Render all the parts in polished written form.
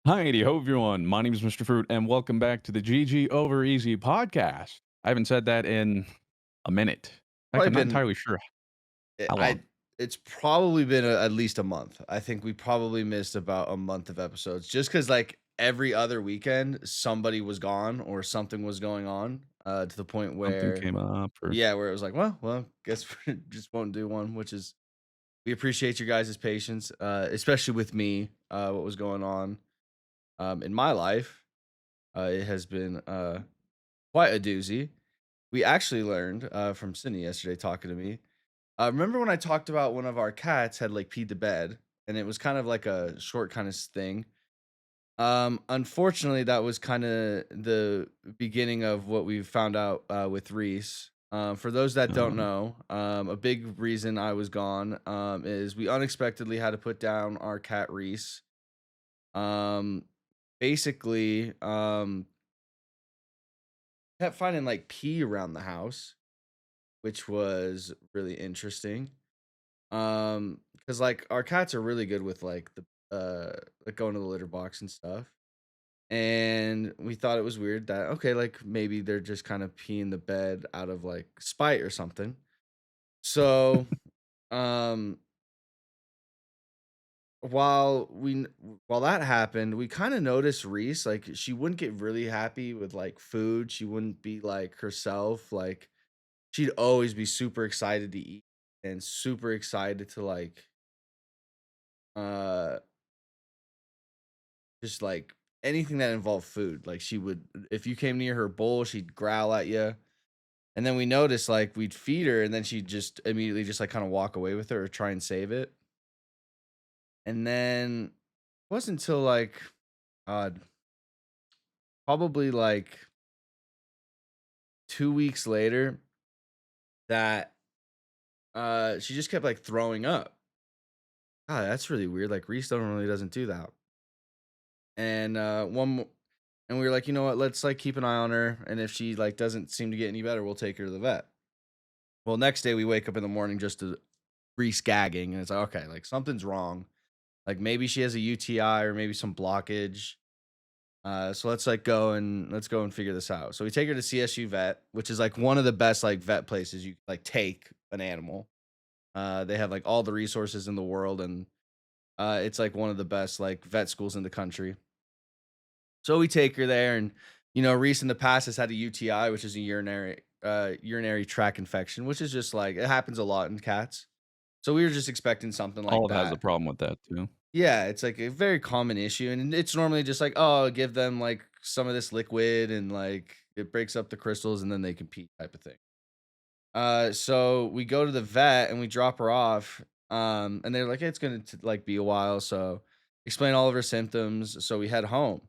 Hi, ho everyone. My name is Mr. Fruit, and welcome back to the GG Over Easy podcast. I haven't said that in a minute. In fact, Probably I'm not been entirely sure eh, how long. I it's probably been at least a month. I think we probably missed about a month of episodes just because like every other weekend somebody was gone or something was going on to the point Something where came up, or yeah, where it was like, well, guess we just won't do one, which is we appreciate your guys' patience, especially with me, what was going on in my life. It has been quite a doozy. We actually learned from Sydney yesterday talking to me. Remember when I talked about one of our cats had like peed the bed, and it was kind of like a short kind of thing. Unfortunately, that was kind of the beginning of what we found out with Reese. For those that don't um, know, a big reason I was gone is we unexpectedly had to put down our cat Reese. Um, basically, kept finding like pee around the house, which was really interesting. Because like our cats are really good with like the like going to the litter box and stuff. And we thought it was weird that okay, like maybe they're just kind of peeing the bed out of like spite or something. So um while that happened, we kind of noticed Reese, like she wouldn't get really happy with like food. She wouldn't be like herself. Like she'd always be super excited to eat and super excited to like uh just, like, anything that involved food, like, she would if you came near her bowl, she'd growl at you, and then we noticed, like, we'd feed her, and then she'd just immediately just, like, kinda walk away with it or try and save it, and then it wasn't until, like, God, probably, like, 2 weeks later that, she just kept, like, throwing up. God, that's really weird, like, Reese don't really doesn't do that, and, and we were like, "You know what? Let's, like, keep an eye on her, and if she, like, doesn't seem to get any better, we'll take her to the vet." Well, next day we wake up in the morning just to Reese gagging, and it's like, okay, like something's wrong. Like maybe she has a UTI or maybe some blockage. So let's go and figure this out. So we take her to CSU vet, which is like one of the best like vet places you like take an animal. They have like all the resources in the world, and it's like one of the best like vet schools in the country. So we take her there, and Reese in the past has had a UTI, which is a urinary tract infection, which is just like it happens a lot in cats. So we were just expecting something like Olive has a that. problem with that too. Yeah, it's like a very common issue, and it's normally just like, oh, give them like some of this liquid, and like it breaks up the crystals, and then they can pee type of thing. So we go to the vet and we drop her off, and they're like, it's gonna like be a while, so explain all of her symptoms. So we head home,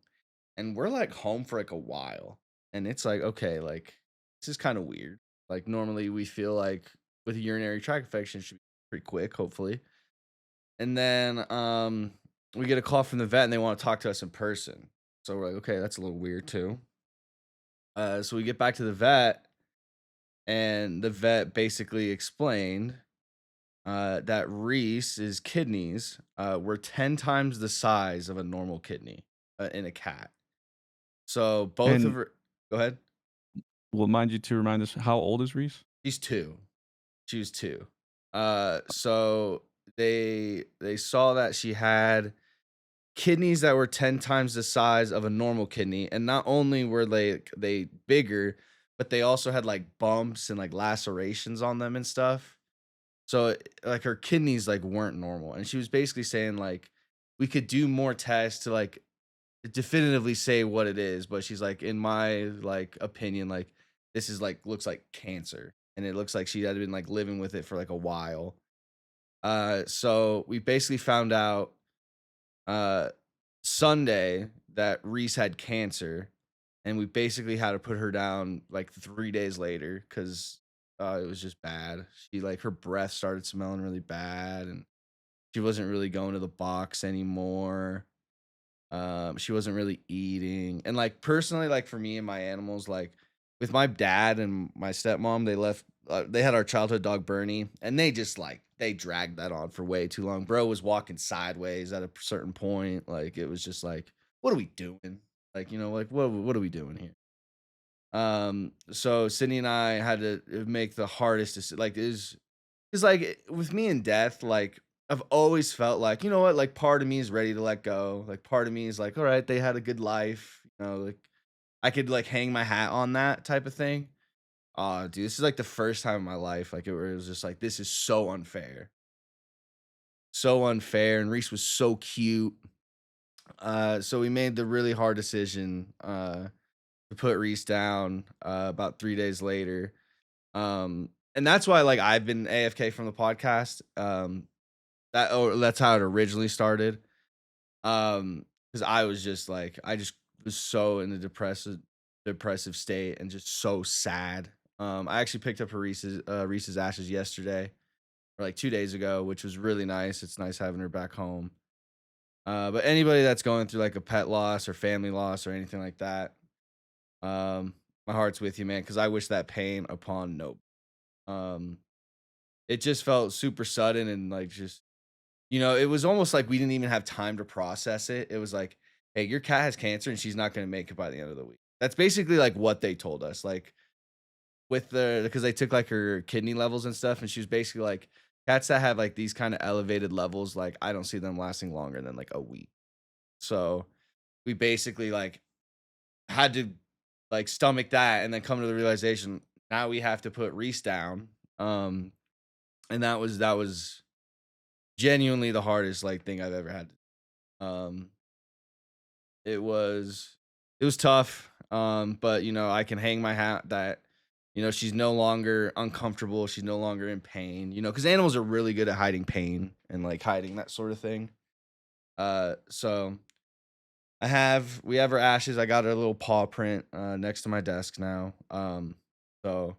and we're like home for like a while, and it's like, okay, like this is kind of weird. Like normally we feel like with a urinary tract infection it should be pretty quick, hopefully. And then we get a call from the vet and they want to talk to us in person. So we're like, okay, that's a little weird too. So we get back to the vet, and the vet basically explained that Reese's kidneys were 10 times the size of a normal kidney in a cat. So both of And her, go ahead. will mind you to remind us, how old is Reese? She's two. She was two. So they saw that she had kidneys that were 10 times the size of a normal kidney, and not only were they bigger, but they also had, like, bumps and, like, lacerations on them and stuff. So, like, her kidneys, like, weren't normal, and she was basically saying, like, "We could do more tests to, like, definitively say what it is," but she's like, "In my, like, opinion, like, this is, like looks like cancer," and it looks like she had been, like, living with it for, like, a while. So we basically found out uh, Sunday that Reese had cancer, and we basically had to put her down like 3 days later because it was just bad. She like her breath started smelling really bad, and she wasn't really going to the box anymore. She wasn't really eating, and like personally, like for me and my animals, like with my dad and my stepmom, they left. They had our childhood dog Bernie, and they just like they dragged that on for way too long. Bro was walking sideways at a certain point. Like it was just like what are we doing? Like, like what are we doing here? So Sydney and I had to make the hardest like is because like with me and death, like I've always felt like, you know what, like part of me is ready to let go. Like part of me is like, all right, they had a good life, like I could like hang my hat on that type of thing. Oh, dude, this is like the first time in my life, like it was just like this is so unfair. So unfair. And Reese was so cute. So we made the really hard decision to put Reese down about 3 days later. And that's why like I've been AFK from the podcast. That's how it originally started. Because I was just like I just was so in a depressive state and just so sad. I actually picked up her Reese's ashes yesterday or like 2 days ago, which was really nice. It's nice having her back home. But anybody that's going through like a pet loss or family loss or anything like that, um, my heart's with you, man, because I wish that pain upon no. Um, it just felt super sudden and like just it was almost like we didn't even have time to process it. It was like, hey, your cat has cancer and she's not going to make it by the end of the week. That's basically like what they told us. Like with because they took like her kidney levels and stuff, and she was basically like, cats that have like these kind of elevated levels, like I don't see them lasting longer than like a week. So we basically like had to like stomach that and then come to the realization now we have to put Reese down. Um, and that was genuinely the hardest like thing I've ever had. Um, it was it was tough. But I can hang my hat that she's no longer uncomfortable. She's no longer in pain. Because animals are really good at hiding pain and like hiding that sort of thing. So we have her ashes. I got her little paw print next to my desk now. So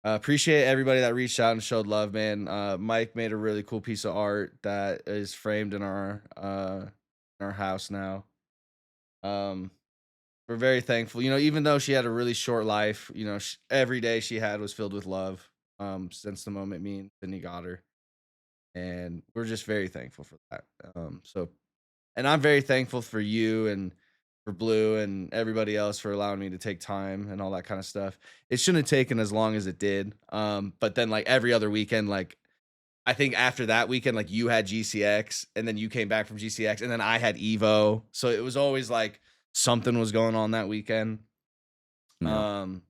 appreciate everybody that reached out and showed love, man. Mike made a really cool piece of art that is framed in our house now. Um, we're very thankful. Even though she had a really short life, every day she had was filled with love. Since the moment me and Sydney got her, and we're just very thankful for that. So and I'm very thankful for you and for Blue and everybody else for allowing me to take time and all that kind of stuff. It shouldn't have taken as long as it did. But then like every other weekend, like I think after that weekend, like you had GCX and then you came back from GCX and then I had Evo. So it was always like something was going on that weekend. Yeah. Um,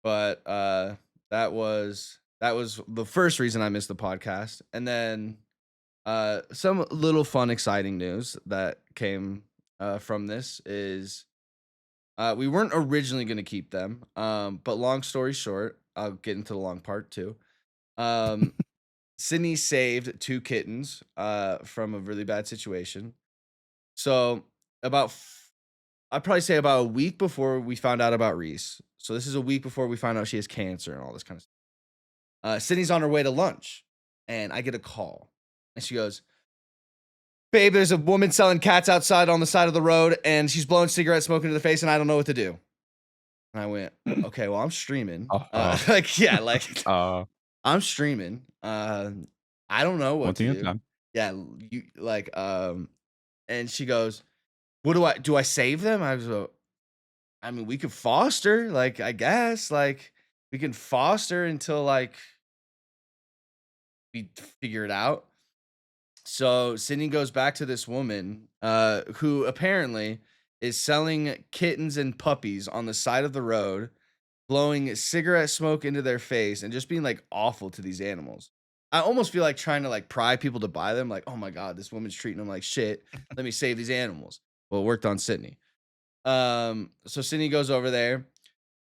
but that was the first reason I missed the podcast. And then some little fun, exciting news that came from this is we weren't originally going to keep them. But long story short, I'll get into the long part too. Um, Sydney saved two kittens from a really bad situation. So I'd probably say about a week before we found out about Reese. So this is a week before we found out she has cancer and all this kind of stuff. Sydney's on her way to lunch, and I get a call, and she goes, babe, there's a woman selling cats outside on the side of the road, and she's blowing cigarette smoke into the face, and I don't know what to do. And I went, okay, well, I'm streaming. Uh, Like, yeah, like uh, I'm streaming. I don't know what one to thing at a do. time. Yeah, and she goes, what do I save them? I was, I mean, we could foster, like, I guess, like, we can foster until like we figure it out. So Sydney goes back to this woman, who apparently is selling kittens and puppies on the side of the road, blowing cigarette smoke into their face, and just being like awful to these animals. I almost feel like trying to like pry people to buy them. Like, oh my god, this woman's treating them like shit. Let me save these animals. Well, it worked on Sydney. So Sydney goes over there,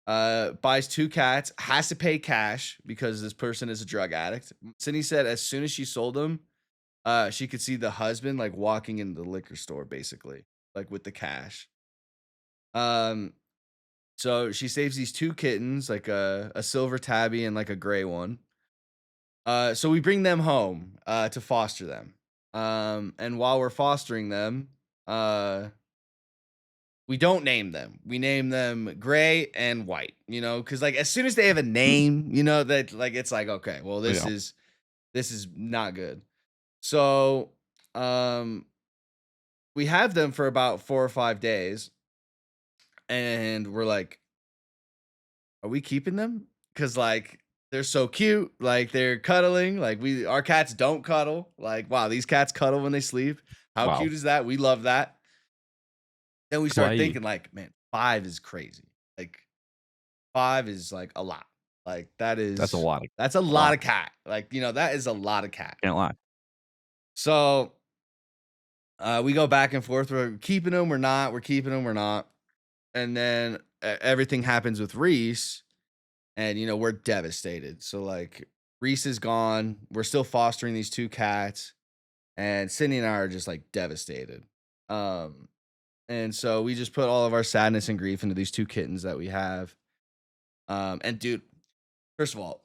buys two cats, has to pay cash because this person is a drug addict. Sydney said as soon as she sold them, she could see the husband like walking in the liquor store, basically, like with the cash. Um, so she saves these two kittens, like a silver tabby and like a gray one. So we bring them home to foster them. And while we're fostering them, uh, we don't name them. We name them Gray and White. Because like as soon as they have a name, that like it's like okay, well Yeah. this is not good. So, um, we have them for about 4 or 5 days, and we're like, "Are we keeping them? Because like, they're so cute, like, they're cuddling, like, our cats don't cuddle, like, wow, these cats cuddle when they sleep. How Wow. cute is that? We love that." Then we start Kawaii. thinking like, "Man, 5 is crazy." Like, 5 is, like, a lot. Like, That's a lot. that's a A lot lot. of cat. Like, that is a lot of cat. Can't lie. So, we go back and forth. We're keeping them, we're not. We're keeping them, we're not. And then everything happens with Reese, and we're devastated. So like, Reese is gone. We're still fostering these 2 cats, and Sydney and I are just like devastated. Um, and so we just put all of our sadness and grief into these 2 kittens that we have. And dude, first of all,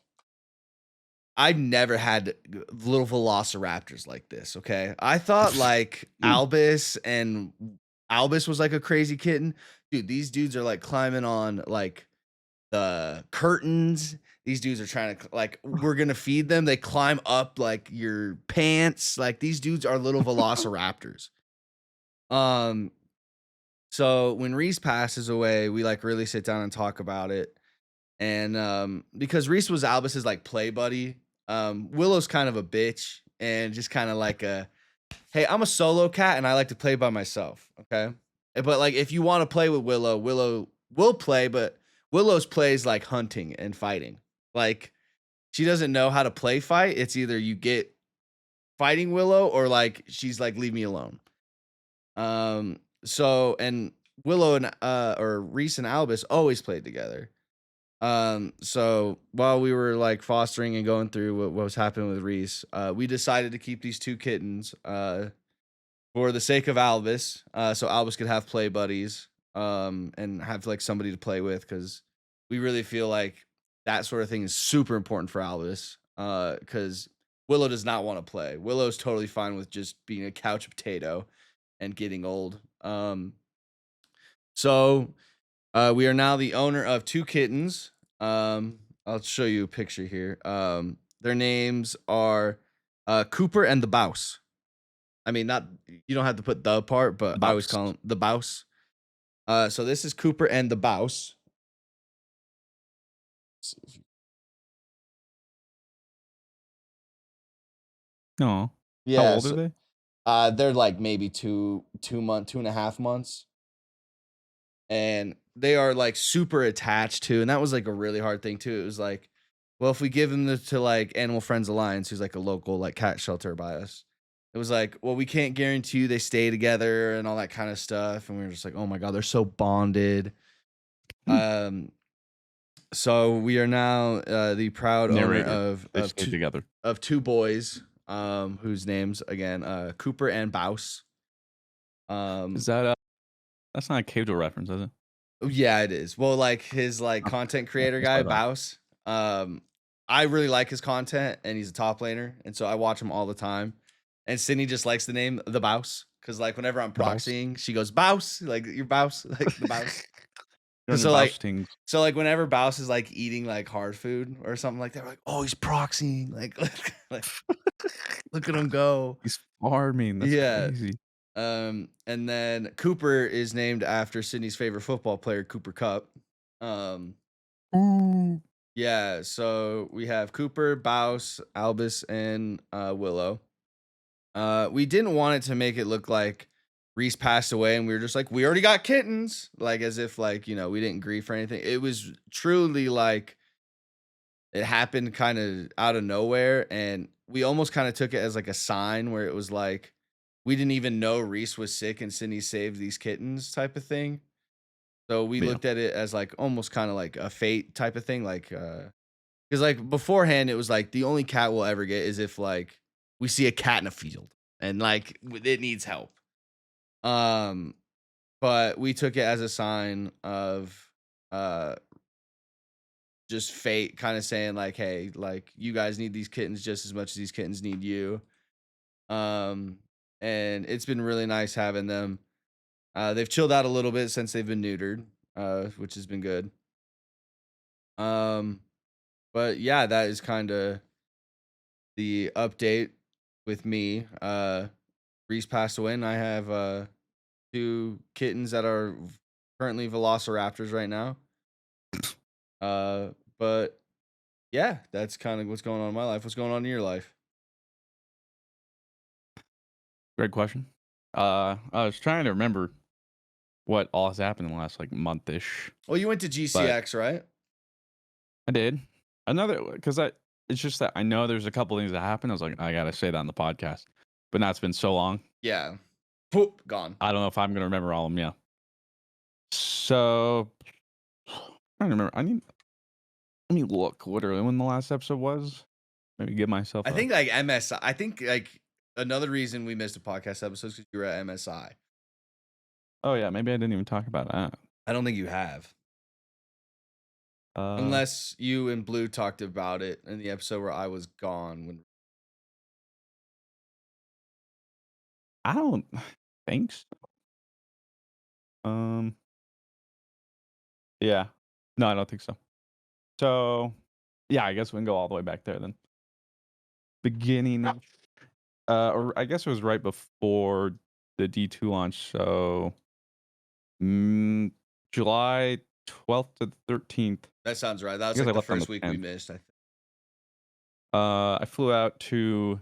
I've never had little velociraptors like this, okay? I thought like Mm. Albus was like a crazy kitten. Dude, these dudes are like climbing on like the curtains. These dudes are trying to like, we're gonna feed them. They climb up like your pants. Like, these dudes are little velociraptors. Um, so when Reese passes away, we like really sit down and talk about it. And because Reese was Albus's like play buddy, Willow's kind of a bitch and just kind of like a, hey, I'm a solo cat and I like to play by myself. Okay. But like, if you want to play with Willow, Willow will play, but Willow's plays like hunting and fighting. Like, she doesn't know how to play fight. It's either you get fighting Willow or like she's like, leave me alone. So and Willow and or Reese and Albus always played together. So while we were like fostering and going through what was happening with Reese, we decided to keep these 2 kittens for the sake of Albus, so Albus could have play buddies, and have like somebody to play with, because we really feel like that sort of thing is super important for Albus. Because Willow does not want to play. Willow's totally fine with just being a couch potato and getting old. So we are now the owner of 2 kittens. I'll show you a picture here. Their names are Cooper and the Bouse. I mean, not, you don't have to put the part, but I always Bouse. call him the Bouse. So this is Cooper and the Bouse. No. How Yeah, old are so, they? they're like maybe 2.5 months, and they are like super attached to. And that was like a really hard thing too. It was like, well, if we give them to like Animal Friends Alliance, who's like a local like cat shelter by us, it was like, well, we can't guarantee you they stay together and all that kind of stuff. And we were just like, oh my god, they're so bonded. Hmm. Um, so we are now the proud owner Narrator. of They stay together. 2 boys, whose names again, Cooper and Bouse. Is Um, that that's not a Keijo reference, is it? yeah, it is. Well, like his like Okay. content Yeah, creator that's guy, what I thought. Bouse. I really like his content, and he's a top laner, and so I watch him all the time. And Sydney just likes the name the Bouse, because like whenever I'm The Bouse. proxying, she goes Bouse, like your Bouse, like the Bouse. You're on 'Cause your Bouse things. so like whenever Bouse is like eating like hard food or something like that, we're like, oh, he's proxying, like, like look at him go. He's farming. That's Yeah. crazy. And then Cooper is named after Sydney's favorite football player, Cooper Cup. Um, Ooh. yeah, so we have Cooper, Bouse, Albus, and Willow. We didn't want it to make it look like Reese passed away, and we were just like, we already got kittens, like as if like we didn't grieve or anything. It was truly like it happened kind of out of nowhere, and we almost kind of took it as like a sign where it was like we didn't even know Reese was sick and Sydney saved these kittens type of thing. So we Yeah. looked at it as like almost kind of like a fate type of thing, like because like beforehand it was like the only cat we'll ever get is if like we see a cat in a field and like it needs help. Um, but we took it as a sign of uh just fate kind of saying like, hey, like you guys need these kittens just as much as these kittens need you. Um, and it's been really nice having them. They've chilled out a little bit since they've been neutered, which has been good. Um, but yeah, that is kind of the update with me. Reese passed away, and I have 2 kittens that are currently velociraptors right now. Uh, but yeah, that's kind of what's going on in my life. What's going on in your life? Great question. I was trying to remember what all has happened in the last like month-ish, Well, you went to but GCX, right? I did another because I. It's just that I know there's a couple things that happened. I was like, I gotta say that on the podcast, but now it's been so long. Yeah. Poop, gone. I don't know if I'm gonna remember all of them. Yeah. So I don't remember. Let me look literally when the last episode was. Maybe give myself I a. think like MSI. I think like another reason we missed a podcast episode is because you were at MSI. Oh yeah, maybe I didn't even talk about that. I don't think you have. Uh, Unless you and Blue talked about it in the episode where I was gone when I don't think so. Um, yeah, no, I don't think so. So, yeah, I guess we can go all the way back there then. Beginning, or I guess it was right before the D2 launch. So, mm, July 12th to 13th. that sounds right. That I was guess I like the left on the first week we 10th. missed, I think. I flew out to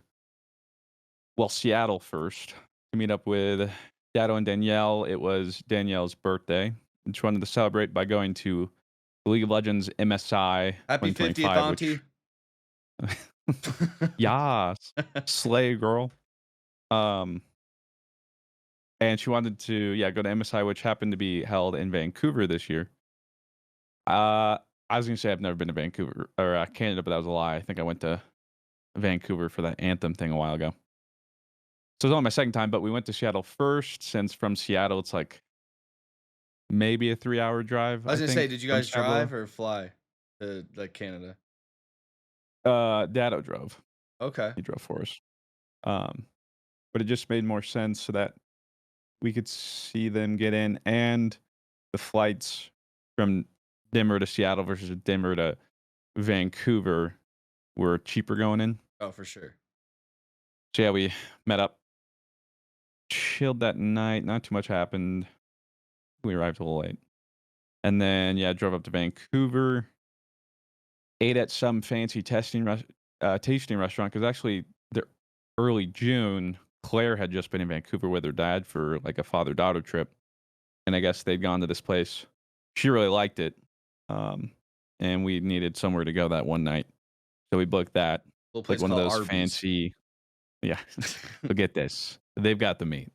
Seattle first to meet up with Dado and Danielle. It was Danielle's birthday, and she wanted to celebrate by going to League of Legends MSI Happy 50th, 2025, which Auntie. Yas, slay girl. Um, and she wanted to, yeah, go to MSI, which happened to be held in Vancouver this year. I was gonna say I've never been to Vancouver or Canada, but that was a lie. I think I went to Vancouver for that Anthem thing a while ago. So it was only my second time, but we went to Seattle first, since from Seattle it's like maybe a 3-hour drive, I was I gonna say, think, did you from guys Seattle. drive or fly to like Canada? Dado drove. Okay. He drove for us. Um, but it just made more sense so that we could see them get in, and the flights from Denver to Seattle versus Denver to Vancouver were cheaper going in. Oh, for sure. So yeah, we met up, chilled that night. Not too much happened. We arrived a little late, and then yeah, drove up to Vancouver. Ate at some fancy tasting restaurant because actually, the early June, Claire had just been in Vancouver with her dad for like a father-daughter trip, and I guess they'd gone to this place. She really liked it, um, and we needed somewhere to go that one night, so we booked that, Little like place one of called those Arby's. fancy. Yeah, but get this, they've got the meat.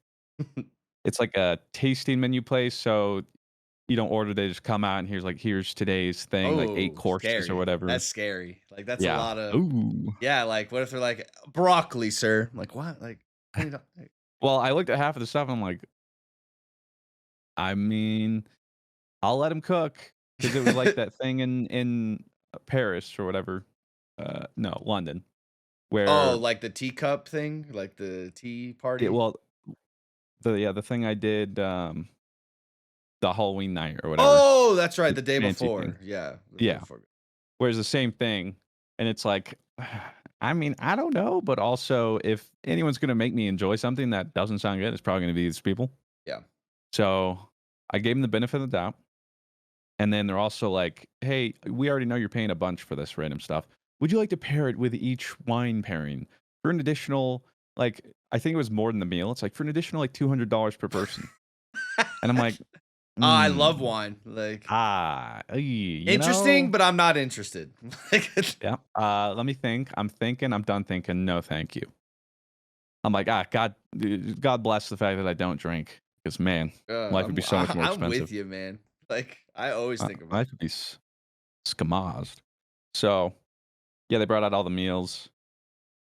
It's like a tasting menu place, so you don't order, they just come out and here's today's thing, like 8 Oh, courses or scary. whatever. That's scary. Like that's a Yeah. lot of Ooh. yeah, like what if they're like broccoli, sir? I'm like, what? Like $20. Well, I looked at half of the stuff, I'm like, I mean, I'll let him cook because it was like that thing in Paris or whatever, no, London, Oh, where like the teacup thing? Like the tea party? well, the thing I did, the Halloween night or whatever, Oh, that's right, the the day fancy thing. before. Yeah, the day Yeah. before. Whereas the same thing, and it's like, I mean, I don't know, but also if anyone's gonna make me enjoy something that doesn't sound good, it's probably gonna be these people. Yeah. So, I gave them the benefit of the doubt, and then they're also like, "Hey, we already know you're paying a bunch for this random stuff. Would you like to pair it with each wine pairing for an additional, like," I think it was more than the meal. It's like, "For an additional, like, $200 per person." And I'm like, I love "Mm, wine. Like you interesting, know." but I'm not interested. Like Yeah. Let me think. I'm thinking. I'm done thinking. No, thank you. I'm like, God bless the fact that I don't drink, because man, life would be so much more I'm expensive. with you, man. Like I always think about Life would be skamazed. So yeah, they brought out all the meals,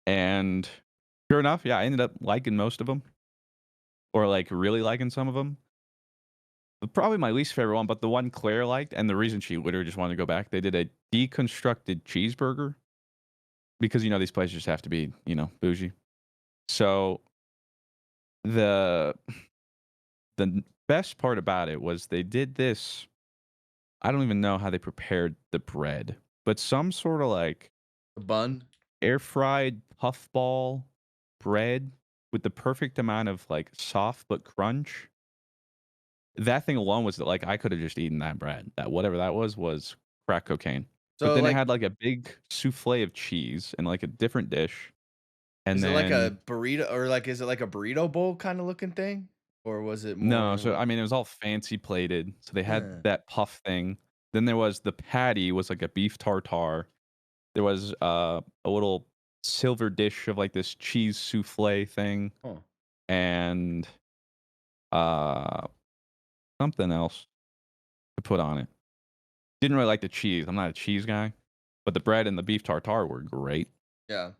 and sure enough, yeah, I ended up liking most of them, or like really liking some of them. Probably my least favorite one, but the one Claire liked, and the reason she literally just wanted to go back, they did a deconstructed cheeseburger because these places just have to be bougie. So the best part about it was they did this. I don't even know how they prepared the bread, but some sort of like the bun. air fried puffball bread with the perfect amount of like soft but crunch. that thing alone was like, I coulda just eaten that bread. That whatever that was crack cocaine. But So, then it like, had, like, a big soufflé of cheese and, like, a different dish, and is it like then a burrito or, like, is it like a burrito bowl kinda looking thing? Or was it no, more so, like I mean, it was all fancy plated, so they had huh, that puff thing. Then there was the patty was, like, a beef tartare. There was, a little silver dish of, like, this cheese soufflé thing huh. and, uh, something else to put on it. Didn't really like the cheese, I'm not a cheese guy, but the bread and the beef tartare were great. Yeah,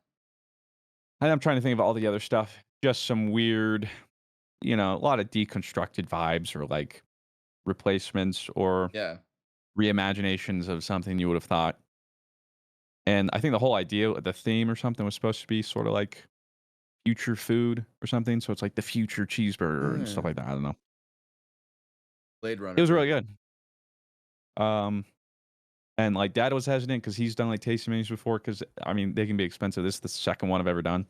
And I'm trying to think of all the other stuff, just some weird, a lot of deconstructed vibes or, like, replacements or yeah, reimaginations of something you would have thought. And I think the whole idea, the theme or something was supposed to be sorta like future food or something, so it's like the future cheeseburger and stuff mm, like that, I don't know. Blade It Runner was really burger. good. Um, and, like, dad was hesitant because he's done, like, tasting menus before. Because I mean, they can be expensive. This is the second one I've ever done.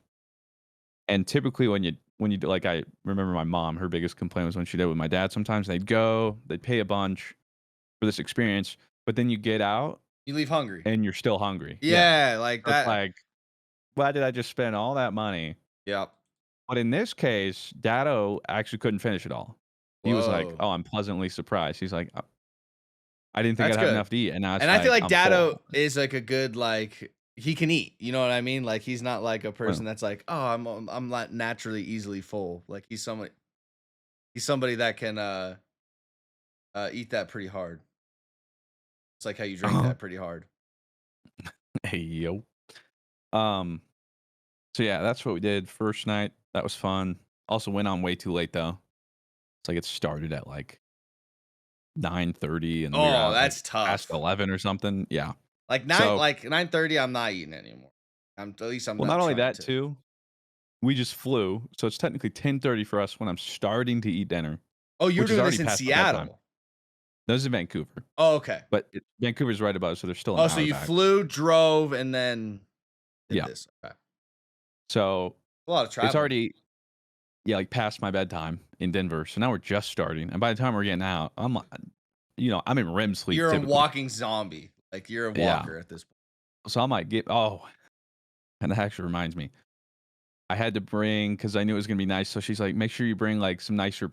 And typically when you do like, I remember my mom, her biggest complaint was when she did it with my dad sometimes, they'd go, they'd pay a bunch for this experience, but then you get out You leave hungry. and you're still hungry. Yeah. Yeah, like So it's that. like, why did I just spend all that money? Yep. But in this case, Dado actually couldn't finish it all. He was like, Whoa. "Oh, I'm pleasantly surprised." He's like, I didn't think That's I'd have good. enough to eat." And now it's And I feel like, like "I'm full." Dado is like a good like he can eat, you know what I mean? Like he's not like a Well, person that's like, "Oh, I'm not naturally easily full." Like he's somebody that can eat that pretty hard. It's like how you drink uh-huh. that pretty hard. Hey, yo. Um, so yeah, that's what we did first night. That was fun. Also went on way too late though. It's like it started at like 9:30 and we were Oh, out like that's past tough. 11 or something. Yeah. Like 9 So, like 9:30 I'm not eating anymore. At least I'm well, not not only trying that to. too, we just flew. So it's technically 10:30 for us when I'm starting to eat dinner, Oh, you were which is doing already this in past my bedtime. Seattle. That was in Vancouver, Oh, okay. but Vancouver's right above, so there's still an Oh, so hour you back. flew, drove, and then did Yeah. this. Okay. So A lot of it's traveling. already, yeah, like past my bedtime in Denver. So now we're just starting. And by the time we're getting out, I'm in REM sleep You're a typically. walking zombie. Like you're a Yeah. walker at this point. So I might and that actually reminds me, I had to bring, because I knew it was going to be nice. So she's like, make sure you bring like some nicer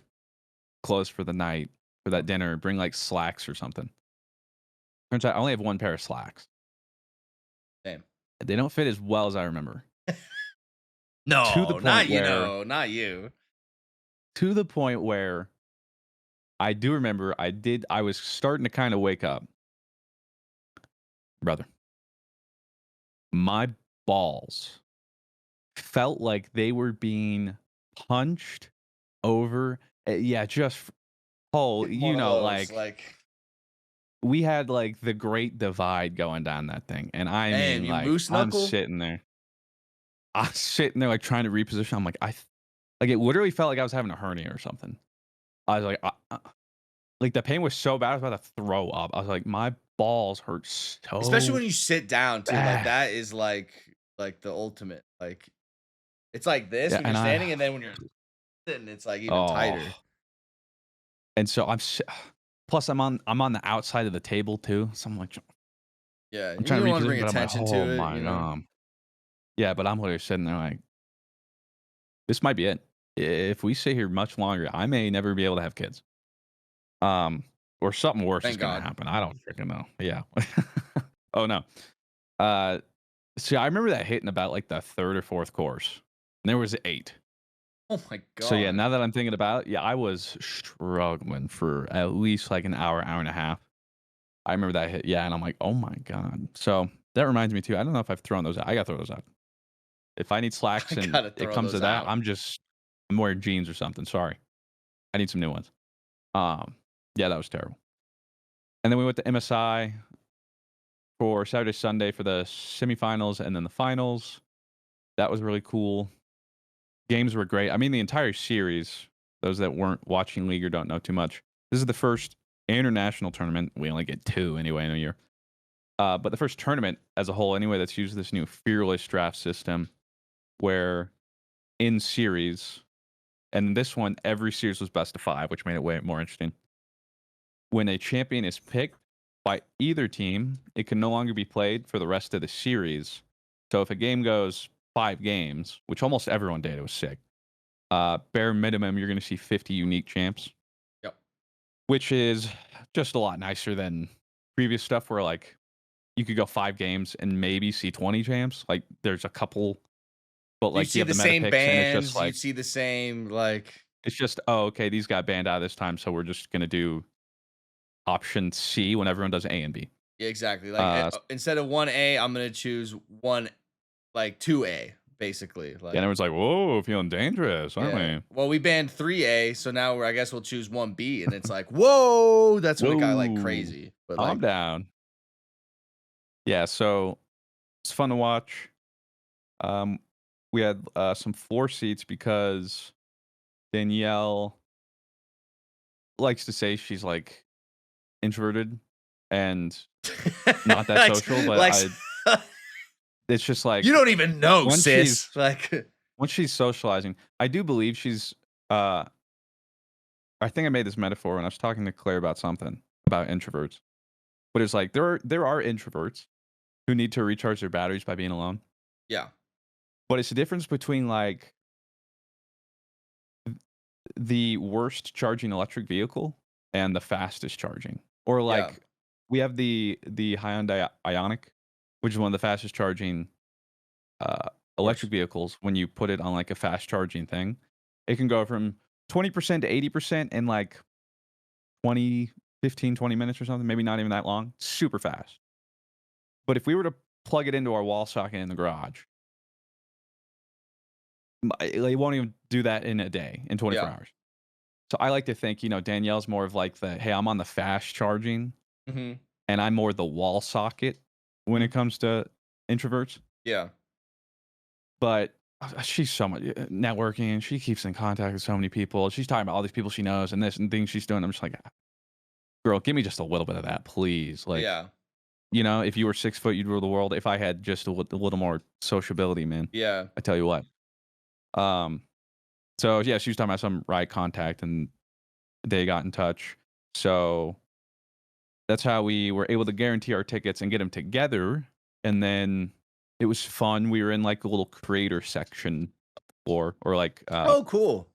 clothes for the night, for that dinner. Bring like slacks or something. Turns out I only have one pair of slacks. Same. They don't fit as well as I remember. To the No, point not you where, know, not you. to the point where I do remember I was starting to kind of wake up, brother. My balls felt like they were being punched over. Yeah, just whole, One of those, like like, we had like the great divide going down that thing. And I damn, mean, you like, moose knuckle? I'm sitting there like trying to reposition. I'm like, like it literally felt like I was having a hernia or something. I was like, like the pain was so bad, I was about to throw up. I was like, my balls hurt Especially so when you sit down too. Like bad. that is like the ultimate. Like it's like this Yeah. when you're And standing, and then when you're sitting, it's like even tighter. oh, and so plus I'm on the outside of the table too. So I'm like, Yeah. I'm And trying you to don't want to reposition, bring but I'm like, attention oh to it, my you know? god. Yeah, but I'm literally sitting there like, this might be it. If we sit here much longer, I may never be able to have kids. Um, or something worse is Thank gonna God. happen. I don't freaking know. Yeah. Oh no. Uh, see, I remember that hitting about like the third or fourth course. And there was 8. Oh my So yeah, God. now that I'm thinking about it, yeah, I was struggling for at least like an hour, hour and a half. I remember that hit, yeah, and I'm like, "Oh my god." So, that reminds me too, I don't know if I've thrown those out. I gotta throw those out. If I need I slacks and gotta it throw comes to those that, out. I'm wearing jeans or something, sorry. I need some new ones. Um, yeah, that was terrible. And then we went to MSI for Saturday, Sunday for the semifinals and then the finals. That was really cool. Games were great. I mean, the entire series, those that weren't watching League or don't know too much, this is the first international tournament. We only get 2 anyway in a year. But the first tournament as a whole, anyway, that's used this new fearless draft system where in series, And this one, every series was best of 5, which made it way more interesting. When a champion is picked by either team, it can no longer be played for the rest of the series. So if a game goes 5 games, which almost everyone did, it was sick. Bare minimum, you're going to see 50 unique champs, Yep. which is just a lot nicer than previous stuff where like you could go 5 games and maybe see 20 champs. Like there's a couple, but You'd like you see have the the meta same picks and it's just bands. like You'd see the same like. it's just oh okay, these got banned out this time, so we're just gonna do option C when everyone does A and B. Yeah, exactly. Like Uh, instead of 1A, I'm gonna choose 2A basically. and Like everyone's like, "Whoa, feeling dangerous, aren't yeah. we?" Well, we banned 3A, so now I guess we'll choose 1B, and it's like whoa, that's when it got like Whoa, crazy. But calm like down. Yeah, so it's fun to watch. Um, we had some 4 seats because Danielle likes to say she's like introverted and not that like, social, but like it's just you like don't even know, once she's sis. Like once she's socializing, I do believe she's uh I think I made this metaphor when I was talking to Claire about something about introverts. But it's like there are introverts who need to recharge their batteries by being alone. yeah, But it's the difference between like the worst charging electric vehicle and the fastest charging. Or yeah, like we have the Hyundai Ioniq, which is one of the fastest charging of course. electric vehicles when you put it on like a fast charging thing. It can go from 20% to 80% in like 20, 15, 20 minutes or something, maybe not even that long. Super fast. But if we were to plug it into our wall socket in the garage, they won't even do that in a day, in 24 Yeah. hours. So I like to think, Danielle's more of like hey, I'm on the fast charging Hmm. and I'm more the wall socket when it Hmm. comes to introverts. Yeah. But she's so much networking. She keeps in contact with so many people. She's talking about all these people she knows and this and things she's doing. I'm just like, girl, give me just a little bit of that, please. Like, Yeah. if you were 6 foot, you'd rule the world. If I had just a little more sociability, man, Yeah. I tell you what. Um, so yeah, she was talking about some ride contact, and they got in touch. So that's how we were able to guarantee our tickets and get them together. And then it was fun. We were in like a little creator section floor, or like Oh, cool.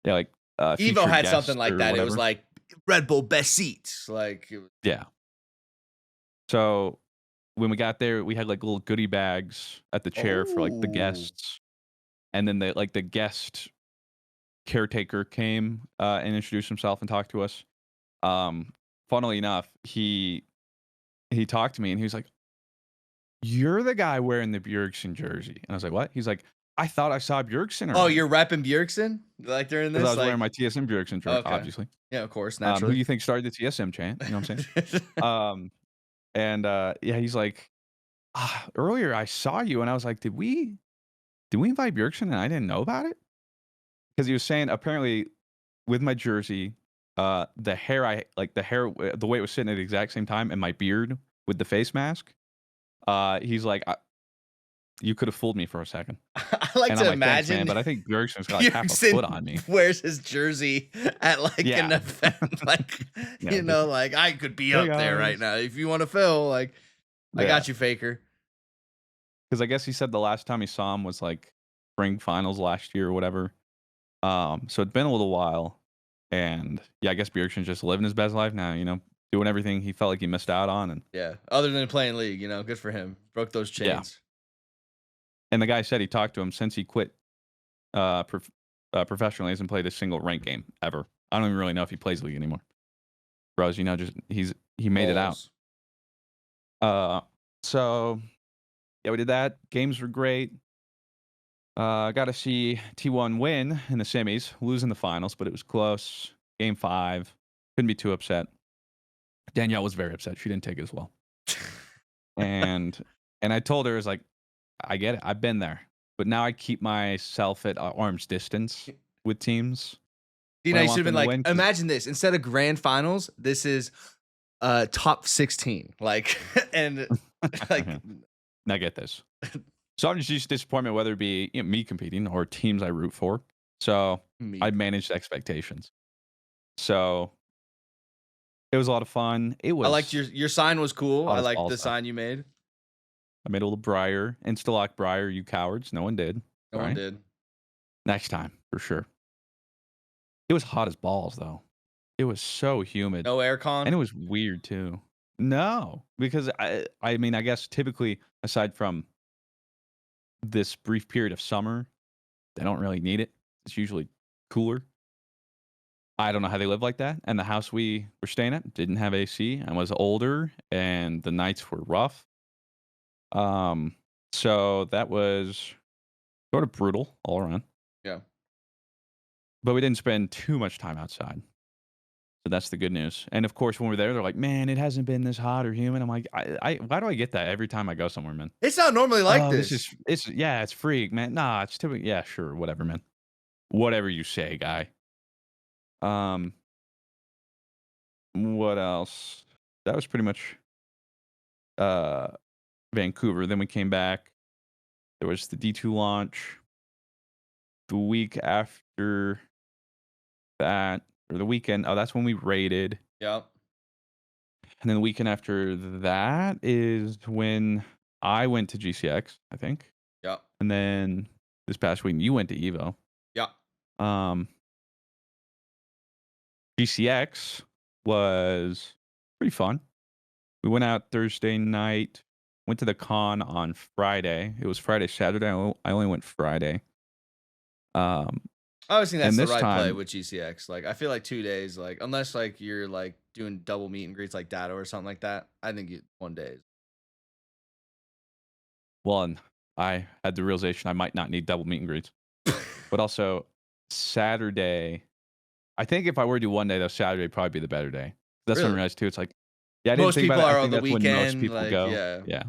yeah, like Evo featured had something guests like or that. It was whatever. like Red Bull best seats. Like Yeah. So when we got there, we had like little goodie bags at the chair for like the oh. guests, and then the guest caretaker came and introduced himself and talked to us. Funnily enough, he talked to me and he was like, "You're the guy wearing the Bjergsen jersey," and I was like, "What?" He's like, "I thought I saw Bjergsen Oh, around you're repping Bjergsen like during because I this, was wearing like my TSM Bjergsen shirt, okay, obviously. yeah, of course, Who do naturally. you think started the TSM chant? You know what I'm saying? And yeah, he's like, earlier I saw you, and I was like, did we invite Bjergsen and I didn't know about it? Because he was saying apparently with my jersey, the hair the way it was sitting at the exact same time, and my beard with the face mask. He's like, you could have fooled me for a second, I like and I'm to like, thanks, man, imagine but I think Bjergsen's got like half a foot Bjergsen on me. wears his jersey at like an Yeah, event, like yeah, just like I could be hey up there right guys. now if you want to fill. Like I Yeah, got you, Faker. because I guess he said the last time he saw him was like spring finals last year or whatever. So it's been a little while, and yeah, I guess Bjergsen's just living his best life now. Doing everything he felt like he missed out on, and Yeah, other than playing league, good for him. Broke those yeah. chains. And the guy said he talked to him since he quit prof- professionally. Hasn't played a single ranked game ever. I don't even really know if he plays league anymore. Bros, just he made it out. Balls. Uh, so yeah, we did that. Games were great. Got to see T1 win in the semis, lose in the finals, but it was close. Game 5, couldn't be too upset. Danielle was very upset. She didn't take it as well. And I told her, I was like, I get it. I've been there. But now I keep myself at arm's distance with teams when I You should want have been them to like, win. 'Cause imagine this. Instead of grand finals, this is top 16. Like and like now get this. So I'm just used to disappointment, whether it be me competing or teams I root for. So, I Meep. managed expectations. So, it was a lot of fun. It I liked was your sign was cool. hot I as liked balls, the though. sign you made. I made a little Briar, Instalock Briar, you cowards. No one did, No one right? did. Next time, for sure. It was hot as balls, though. It was so humid, No and aircon? it was weird too. No, because I mean, I guess typically, aside from this brief period of summer, they don't really need it. It's usually cooler. I don't know how they live like that, and the house we were staying at didn't have AC and was older, and the nights were rough. Um, so that was sort of brutal all around, Yeah. but we didn't spend too much time outside. So that's the good news. And of course, when we're there, they're like, "Man, it hasn't been this hot or humid." I'm like, I why do I get that every time I go somewhere, man? It's not normally like Oh, this. it's yeah, it's freak, man. Nah, it's typically yeah, sure, whatever, man. Whatever you say, guy. Um, what else? That was pretty much uh Vancouver. Then we came back. There was the D2 launch. The week after that, or the weekend. Oh, that's when we raided. Yep. And then the weekend after that is when I went to GCX, I think. Yep. And then this past week, you went to EVO. Yep. Um, GCX was pretty fun. We went out Thursday night, went to the con on Friday. It was Friday, Saturday. I only went Friday. Um, I always think that's and the this right play time, with GCX. Like, I feel like 2 days, like, unless like you're like doing double meet and greets like Dado or something like that. I think 1 day. one, I had the realization I might not need double meet and greets, but also Saturday. I think if I were to do one day, though, Saturday would probably be the better day. That's when I Really? realized too. It's like, yeah, I didn't Most think about people it. I are on think the that's when most weekend. people Like, go. yeah. Yeah.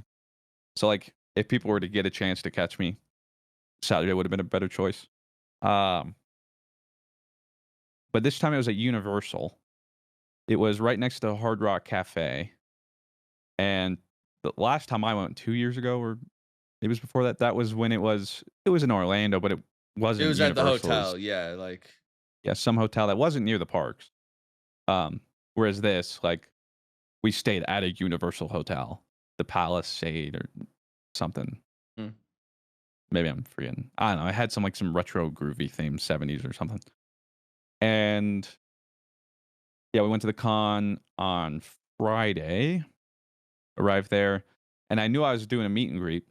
So like, if people were to get a chance to catch me, Saturday would have been a better choice. Um, but this time it was at Universal. It was right next to Hard Rock Cafe. And the last time I went 2 years ago, or it was before that, that was when it was in Orlando, but it It wasn't was at the Universal. It was hotel. Yeah. Like, yeah, some hotel that wasn't near the parks. Whereas this, like, we stayed at a Universal hotel, the Palisade or something. hmm. Maybe I'm forgetting. I don't know. I had some retro groovy theme, 70s or something. And yeah, we went to the con on Friday, arrived there, and I knew I was doing a meet and greet.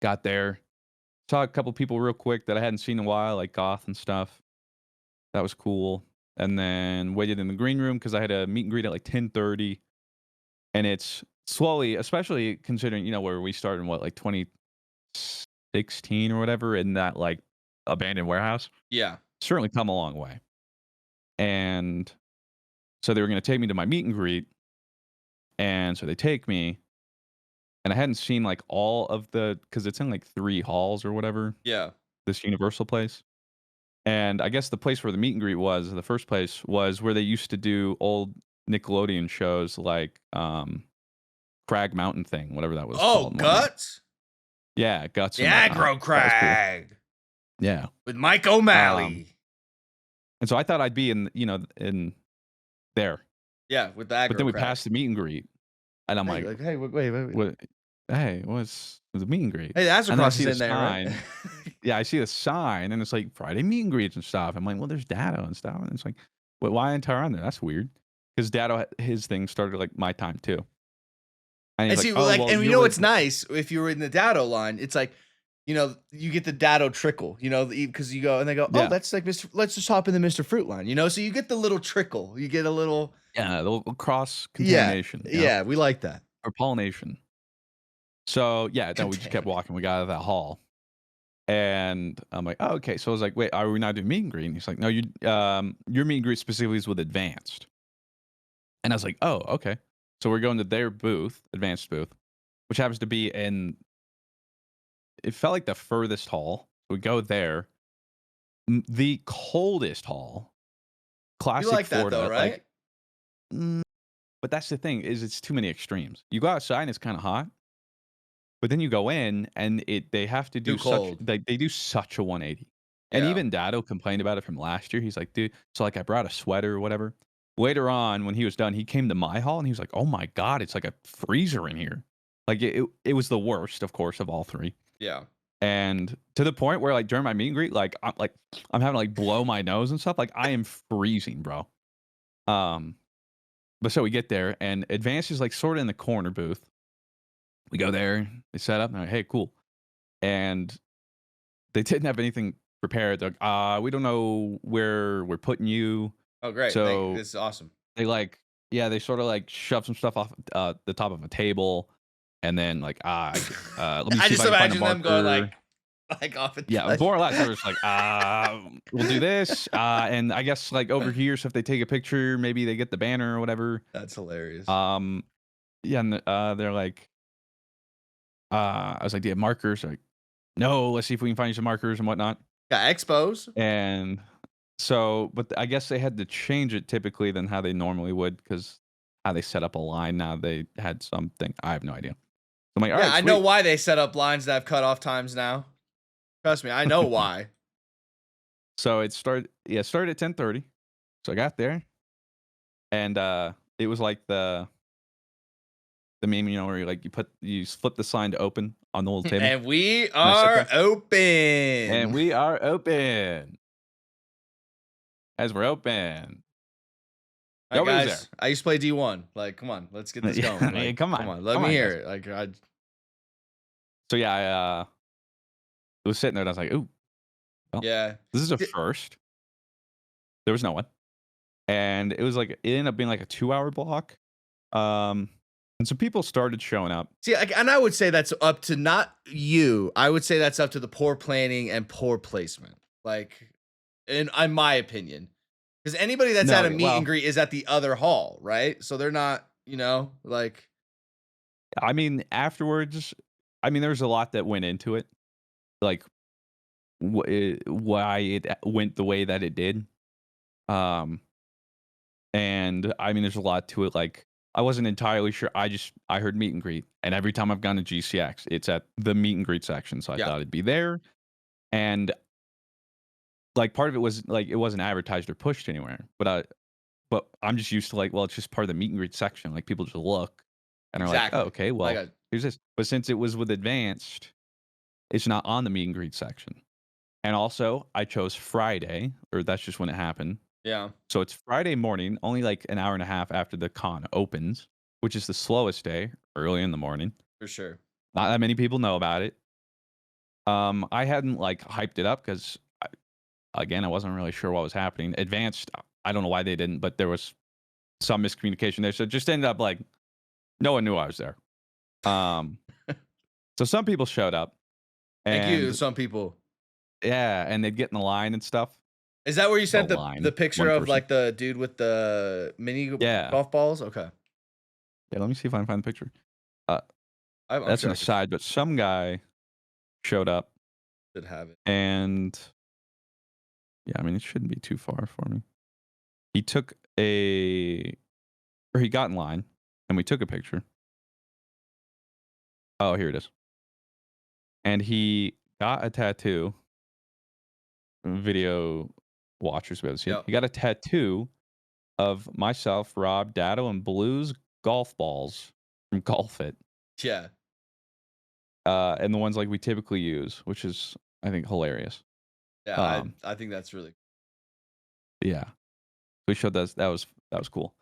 Got there, saw a couple people real quick that I hadn't seen in a while, like Goth and stuff. That was cool. And then waited in the green room because I had a meet and greet at like 10:30. And it's slowly, especially considering, where we started in what, like 2016 or whatever, in that like abandoned warehouse, Yeah. certainly come a long way. And so they were going to take me to my meet and greet. And so they take me, and I hadn't seen like all of because it's in like three halls or whatever, Yeah. this Universal place. And I guess the place where the meet and greet was, the first place was where they used to do old Nickelodeon shows like Crag Mountain Thing, whatever that was Oh, called and whatnot. Guts? Yeah, Guts The and whatnot. aggro That was cool. crag Yeah. with Mike Um, O'Malley. and so I thought I'd be in there. Yeah, with the But then aggro we crag. passed the meet and greet, and I'm Hey, like, like, hey, wait. "What? Hey, what's the meet and greet?" Hey, the And then I Astrocross see is the in there, right? sign. Yeah, I see the sign, and it's like Friday meet and greets and stuff. I'm like, "Well, there's Dado and stuff." And it's like, "Well, why ain't I on there? That's weird." Because Dado, his thing started like my time too, and he's And like, see, "Oh, like, well, and you you're know with." what's nice if you were in the Dado line, it's like, you get the Dado trickle, because you go and they go, oh, Yeah, that's like Mr. Let's just hop in the Mr. Fruit line. So you get the little trickle, you get a little, yeah, the little cross yeah, contamination, yeah, we like that. or pollination. So yeah, then we just kept Contaminate. walking. We got out of that hall. And I'm like, "Oh, okay." So I was like, "Wait, are we not doing meet and greet?" And he's like, "No, your meet and greet specifically is with Advanced." And I was like, "Oh, okay." So we're going to their booth, Advanced booth, which happens to be in it felt like the furthest hall. We go there. The coldest hall, You classic like that though, Florida, like, right? mm, but that's the thing is it's too many extremes. You go outside and it's kinda hot, but then you go in and they have to Too do such cold. they do such a 180. And Yeah. even Dado complained about it from last year. He's like, "Dude," so, like, I brought a sweater or whatever. Later on, when he was done, he came to my hall and he was like, "Oh my god, it's like a freezer in here." Like, it was the worst, of course, of all 3. Yeah. And to the point where, like, during my meet and greet, I'm having to, like, blow my nose and stuff. Like, I am freezing, bro. Um, but so we get there, and Advance is, like, sorta in the corner booth. We go there, they set up, and I'm like, "Hey, cool." And they didn't have anything prepared. They're like, we don't know where we're putting you." Oh, great. So This is awesome. they like, yeah, they sort of like shove some stuff off the top of a table, and then like, let me I see if just I can find a imagine them going marker. like off in Yeah, like more or less, they were just like, we'll do this, and I guess like over here, so if they take a picture, maybe they get the banner or whatever. That's hilarious. Um, yeah, and they're like, I was like, "Do you have markers?" They're like, "No, let's see if we can find you some markers and whatnot." Got expos. And so, but I guess they had to change it typically than how they normally would because how they set up a line now, they had something. I have no idea. So I'm like, all Yeah, right, I know sweet. why they set up lines that have cutoff times now. Trust me, I know why. So it started at 10:30. So I got there and it was like the meme, where you like you flip the sign to open on the little table. And we And I sit are there and open. we are open. As we're open. All right, Nobody's there. guys. I used to play D1. Like, come on, let's get this Yeah, going. yeah, Like, come come on. on, let Come me on, hear guys. it. Like, I So yeah, I was sitting there and I was like, ooh, well, yeah. this is a D- first. There was no one. And it was like it ended up being like a 2-hour block. Um, and so people started showing up. See, like, and I would say that's up to not you. I would say that's up to the poor planning and poor placement. Like, in my opinion, because anybody that's at No, a meet and well, greet is at the other hall, right? So they're not, like, I mean, afterwards, I mean, there was a lot that went into it, like why it went the way that it did. Um, and I mean, there's a lot to it. Like, I wasn't entirely sure. I heard meet and greet, and every time I've gone to GCX, it's at the meet and greet section. So I yeah, thought it'd be there, and like part of it was like it wasn't advertised or pushed anywhere. But I'm just used to like, well, it's just part of the meet and greet section. Like people just look and are like, oh, exactly. okay, Like, well, here's this. But since it was with advanced, it's not on the meet and greet section. And also, I chose Friday, or that's just when it happened. yeah, So it's Friday morning, only like an hour and a half after the con opens, which is the slowest day, early in the morning. for sure. Not that many people know about it. I hadn't like hyped it up because again, I wasn't really sure what was happening. Advanced, I don't know why they didn't, but there was some miscommunication there. So it just ended up like no one knew I was there. Um, so some people showed up Thank you, and some people. yeah, and they'd get in the line and stuff. Is that where you The sent the line, picture one of person. like the dude with the mini Yeah. golf balls? Okay, Yeah, let me see if I can find the picture. Uh, I'm that's an sure I could aside, but some guy showed up should have it. and yeah, I mean, it shouldn't be too far for me. He took or he got in line and we took a picture. Oh, here it is. And he got a tattoo. Video watchers be able to see it. Yep. He got a tattoo of myself, Rob, Dado, and Blue's golf balls from Golf It, Yeah. and the ones like we typically use, which is I think hilarious. Yeah. I Um, I think that's really yeah, we showed that was cool.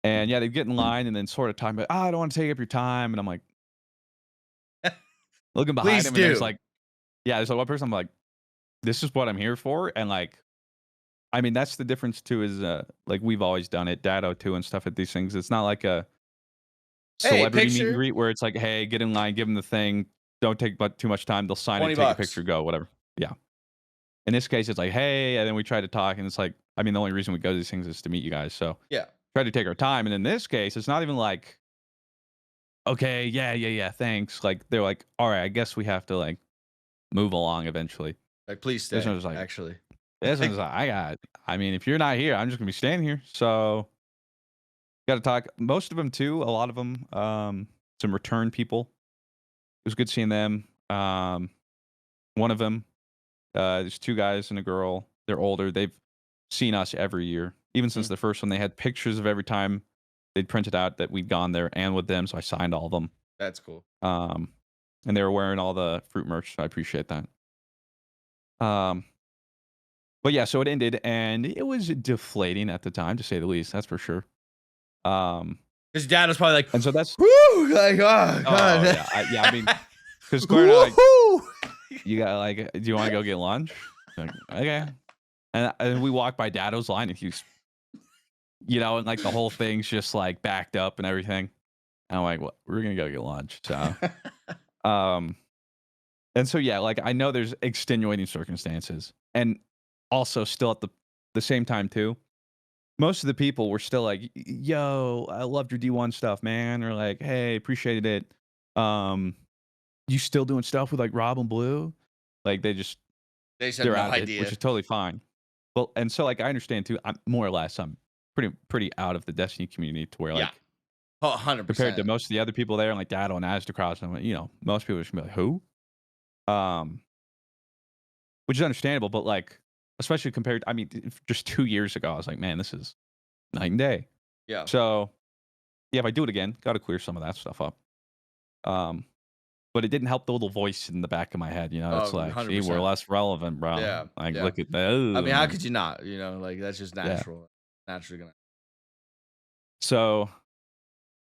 And yeah, they get in line and then sort of talking about, I don't want to take up your time, and I'm like looking behind Please him, and there's do. like, yeah, there's like one person. I'm like, this is what I'm here for, and like, I mean, that's the difference too. Is like we've always done it, Dado too, and stuff at these things. It's not like a Hey, celebrity meet and picture, greet where it's like, "Hey, get in line, give them the thing, don't take but too much time, they'll sign it, 20 take a bucks. picture, go, whatever." Yeah. In this case, it's like, "Hey," and then we try to talk, and it's like, I mean, the only reason we go to these things is to meet you guys, so Yeah. try to take our time, and in this case, it's not even like, "Okay, yeah, yeah, yeah, thanks." Like, they're like, "Alright, I guess we have to, like, move along eventually." Like, please This stay, one's like actually. this one's Like, like, I mean, if you're not here, I'm just gonna be standing here, so gotta talk. Most of them too, a lot of them, some return people. It was good seeing them. One of them There's 2 guys and a girl. They're older. They've seen us every year. Even since Mhm. the first one, they had pictures of every time they'd printed out that we'd gone there and with them, so I signed all of them. That's cool. Um, and they were wearing all the fruit merch, so I appreciate that. Um, but yeah, so it ended, and it was deflating at the time, to say the least, that's for sure. Um, His dad was probably like, and so that's "Whoo!" Like, "Oh oh, god." yeah, I mean, because Claire and I, like, Woohoo! "You got, like, do you wanna go get lunch?" Like, "Okay." And we walked by Dado's line, and he's and, like, the whole thing's just, like, backed up and everything. And I'm like, "Well, we're gonna go get lunch." So, um, and so, yeah, like, I know there's extenuating circumstances, and also still at the same time too, most of the people were still like, "Yo, I loved your D1 stuff, man," or like, "Hey, appreciated it. Um, you still doing stuff with, like, Rob and Blue?" Like, They just had they're no out of it, which idea. is totally fine. Well, and so, like, I understand too, I'm more or less, I'm pretty out of the Destiny community to where, Yeah. like, Oh, compared to 100%. most of the other people there, like Dado and Aztecross, and, most people are just gonna be like, "Who?" Um, which is understandable, but, like, especially compared I mean, just 2 years ago, I was like, "Man, this is night and day." Yeah. So, yeah, if I do it again, gotta clear some of that stuff up. Um, but it didn't help the little voice in the back of my head, it's Oh, like, "See, we're 100%. less relevant, bro." Yeah, Like, yeah. look at that. I mean, I'm how like, could you not, like, that's just yeah. natural. Naturally gonna So,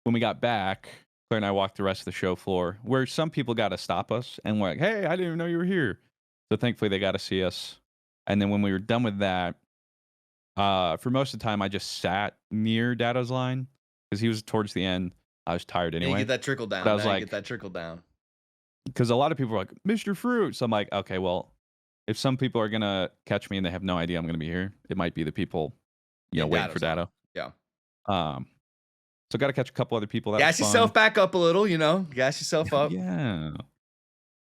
when we got back, Claire and I walked the rest of the show floor, where some people gotta stop us and we're like, "Hey, I didn't even know you were here." So, thankfully, they got to see us. And then when we were done with that, for most of the time, I just sat near Dado's line because he was towards the end. I was tired you get anyway. that trickle But I down. was Now you get like, that trickle down. because a lot of people are like, "Mr. Fruit." So I'm like, okay, well, if some people are gonna catch me and they have no idea I'm gonna be here, it might be the people, In waiting for Dato's line. Dado. Yeah. Um, so got to catch a couple other people. That was Gas fun. yourself back up a little, gas yourself up. Yeah.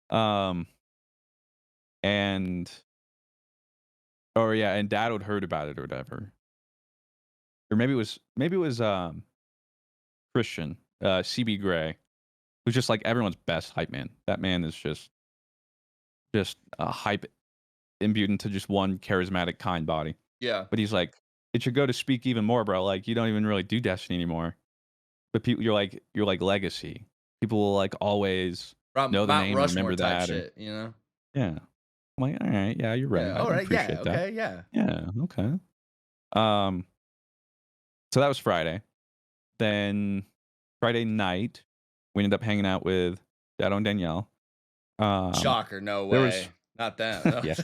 Um, and oh yeah, and Dad had heard about it or whatever, or maybe it was Christian, CB Gray, who's just like everyone's best hype man. That man is just a hype imbued into just one charismatic, kind body. Yeah. But he's like, "It should go to speak even more, bro. Like, you don't even really do Destiny anymore. But people, you're like legacy. People will like always know the Mount name and Rushmore remember type that, or shit? yeah." I'm like, "All right, yeah, you're right. Yeah. I All right. Yeah. appreciate that. Okay. Yeah. Yeah, okay." Um, so that was Friday. Then Friday night, we ended up hanging out with Dado and Danielle. Um, Shocker. No there was way. Not them. No. yeah,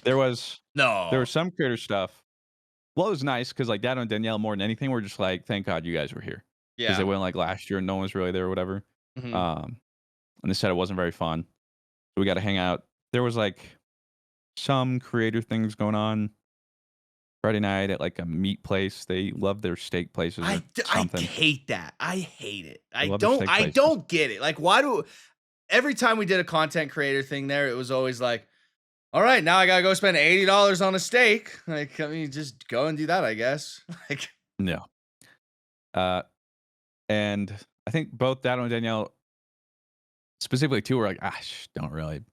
there was there No. was some creator stuff. Well, it was nice because like Dado and Danielle more than anything were just like, "Thank God you guys were here," because they Yeah. went like last year and no one was really there or whatever. Mhm. Um, and they said it wasn't very fun. So we got to hang out. There was like some creator things going on Friday night at like a meat place. They love their steak places or I something. hate that. I hate it. They love their steak I places. don't get it. Like, why do every time we did a content creator thing there, it was always like, all right, now I gotta go spend $80 on a steak. Like, I mean, just go and do that, I guess. Like, No. Uh, and I think both Dado and Danielle specifically too were like, don't really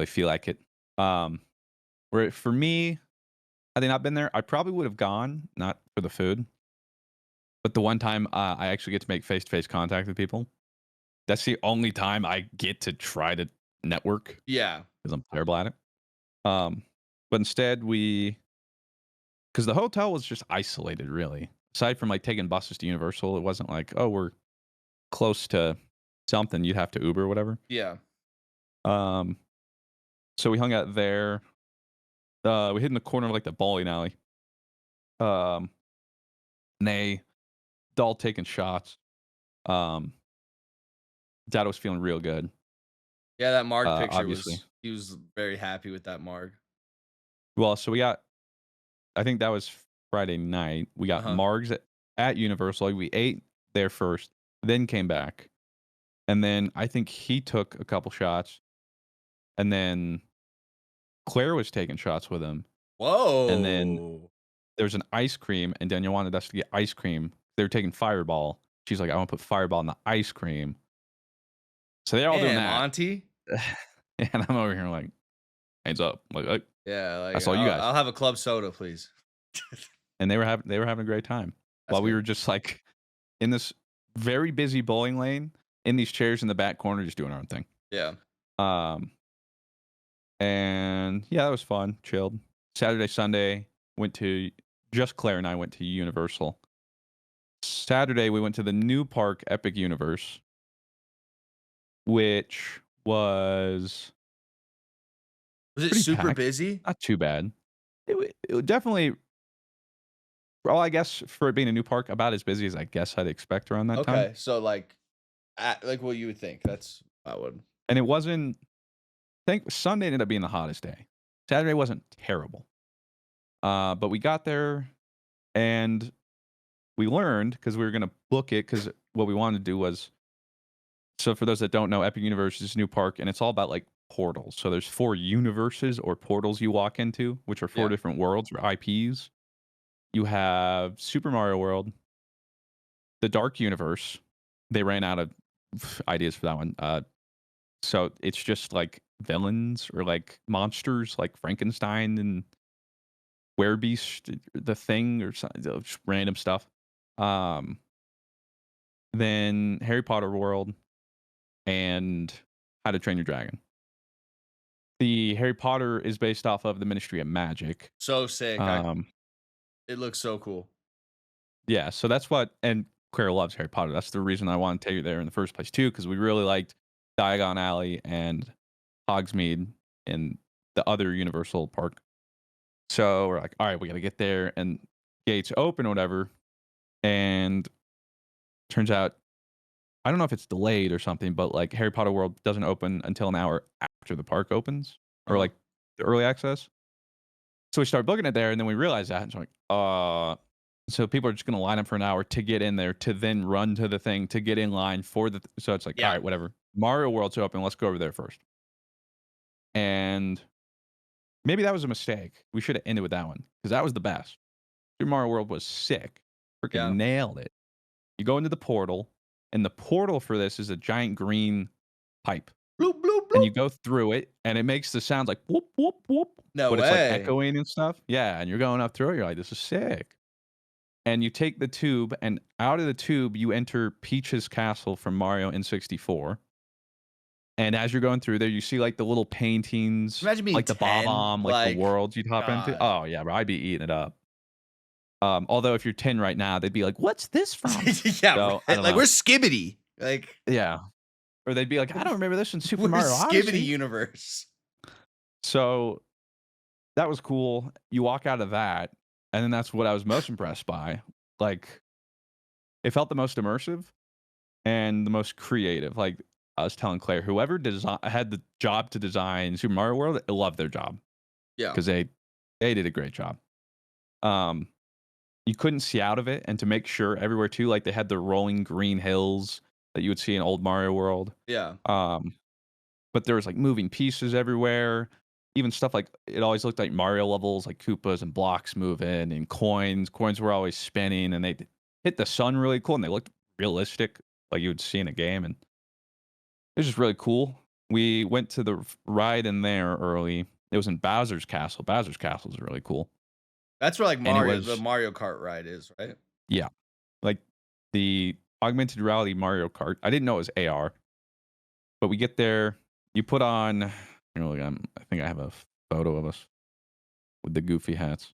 feel like it. Um, where for me, had they not been there, I probably would have gone, not for the food, but the one time I actually get to make face to face contact with people. That's the only time I get to try to network yeah, because I'm terrible at it. Um, but instead, because the hotel was just isolated, really. Aside from like taking buses to Universal, it wasn't like, oh, we're close to something. You'd have to Uber or whatever. yeah. Um, so we hung out there. We hid in the corner of like the bowling alley. Um, and they all taking shots. Um, Dad was feeling real good. Yeah, that Marg picture Obviously. he was very happy with that Marg. Well, so we got. I think that was Friday night. We got Uh-huh. Margs at Universal. Like, we ate there first, then came back, and then I think he took a couple shots, and then Claire was taking shots with him, and then Whoa. there was an ice cream, and Danielle wanted us to get ice cream. They were taking Fireball. She's like, "I want to put Fireball in the ice cream." So they're all doing Damn, that, Auntie. and I'm over here like, hands up. Like, Yeah, I like, saw you guys. I'll have a club soda, please. And they were having a great time That's while we good. were just like in this very busy bowling lane in these chairs in the back corner, just doing our own thing. Yeah. Um, and yeah, that was fun. Chilled. Saturday, Sunday, went to just Claire and I went to Universal. Saturday, we went to the new park, Epic Universe, which was Was it pretty super packed. busy? Not too bad. It definitely, well, I guess for it being a new park, about as busy as I guess I'd expect around that time. Okay, so, like what you would think, that's I would. And it wasn't, I think Sunday ended up being the hottest day. Saturday wasn't terrible. But we got there and we learned because we were going to book it because what we wanted to do was, so for those that don't know, Epic Universe is a new park and it's all about like portals. So there's 4 universes or portals you walk into, which are 4 Yeah. different worlds or IPs. You have Super Mario World, the Dark Universe. They ran out of ideas for that one. So it's just like villains or like monsters like Frankenstein and Werebeast, the Thing, or something, just random stuff. Um, then Harry Potter World and How to Train Your Dragon. The Harry Potter is based off of the Ministry of Magic. So sick, I Um, it looks so cool. yeah, so that's what, and Claire loves Harry Potter. That's the reason I wanted to take you there in the first place too, because we really liked Diagon Alley and Hogsmeade in the other Universal park. So we're like, all right, we got to get there, and gates open or whatever. And turns out, I don't know if it's delayed or something, but like Harry Potter World doesn't open until an hour after the park opens, or Uh-huh. like the early access. So we start booking it there, and then we realize that, and so like, so people are just gonna line up for an hour to get in there, to then run to the thing, to get in line for the. So it's like, all Yeah. right, whatever. Mario World's open. Let's go over there first. And maybe that was a mistake. We should have ended with that one because that was the best. Super Mario World was sick. Freaking Yeah. nailed it. You go into the portal, and the portal for this is a giant green pipe. Bloop, bloop, And you bloop. go through it, and it makes the sounds like whoop, whoop, whoop, No but it's like way. echoing and stuff. Yeah, and you're going up through it. You're like, this is sick. And you take the tube, and out of the tube, you enter Peach's castle from Mario N64. And as you're going through there, you see like the little paintings, Imagine being like the 10, Bob-omb, like the like, worlds you'd hop into. God. Oh yeah, bro, I'd be eating it up. Although if you're 10 right now, they'd be like, "What's this from?" Yeah, So I right, don't like, know. we're Skibbity, like, Yeah, or they'd be like, "I don't remember this in Super we're Mario Skibbity Odyssey." universe. So that was cool. You walk out of that, and then that's what I was most impressed by. Like, it felt the most immersive and the most creative. Like I was telling Claire, whoever had the job to design Super Mario World, I loved their job Yeah. because they did a great job. Um, you couldn't see out of it, and to make sure everywhere too, like they had the rolling green hills that you would see in old Mario World. Yeah. Um, but there was like moving pieces everywhere. Even stuff like it always looked like Mario levels, like Koopas and blocks moving and coins. Coins were always spinning, and they hit the sun really cool, and they looked realistic, like you would see in a game. And it was just really cool. We went to the ride in there early. It was in Bowser's Castle. Bowser's Castle is really cool, That's where, like, and it The was, Mario Kart ride is, right? yeah, like the augmented reality Mario Kart. I didn't know it was AR, but we get there. You put on. I think I have a photo of us with the goofy hats.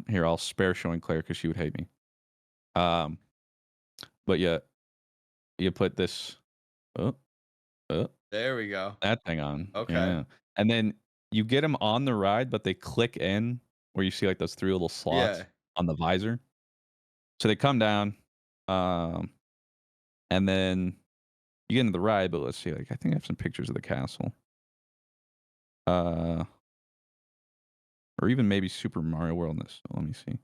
Here I'll spare showing Claire because she would hate me. Um, but yeah, you put this, oh, oh, There we go. that thing on, Okay. yeah, and then you get them on the ride, but they click in where you see like those 3 little Yeah. slots on the visor. So they come down, um, and then you get into the ride. But let's see, like I think I have some pictures of the castle, uh, or even maybe Super Mario World in this. Let me see.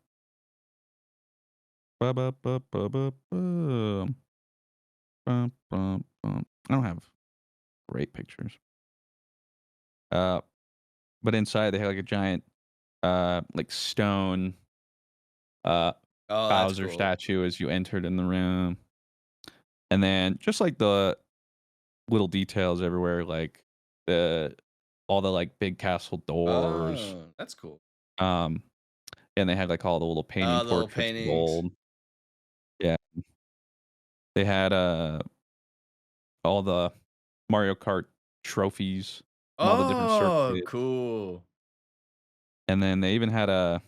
Ba-ba-ba-ba-ba-bum. Bum, bum, bum. I don't have great pictures. Uh, but inside they have like a giant, like stone, uh, Oh, that's Bowser cool. statue as you entered in the room, and then just like the little details everywhere, like the all the like big castle doors. Oh, that's cool. Um, and they had like all the little painting The little portraits of paintings. old. Yeah, they had all the Mario Kart trophies from all the different Oh, circuits, cool. and then they even had a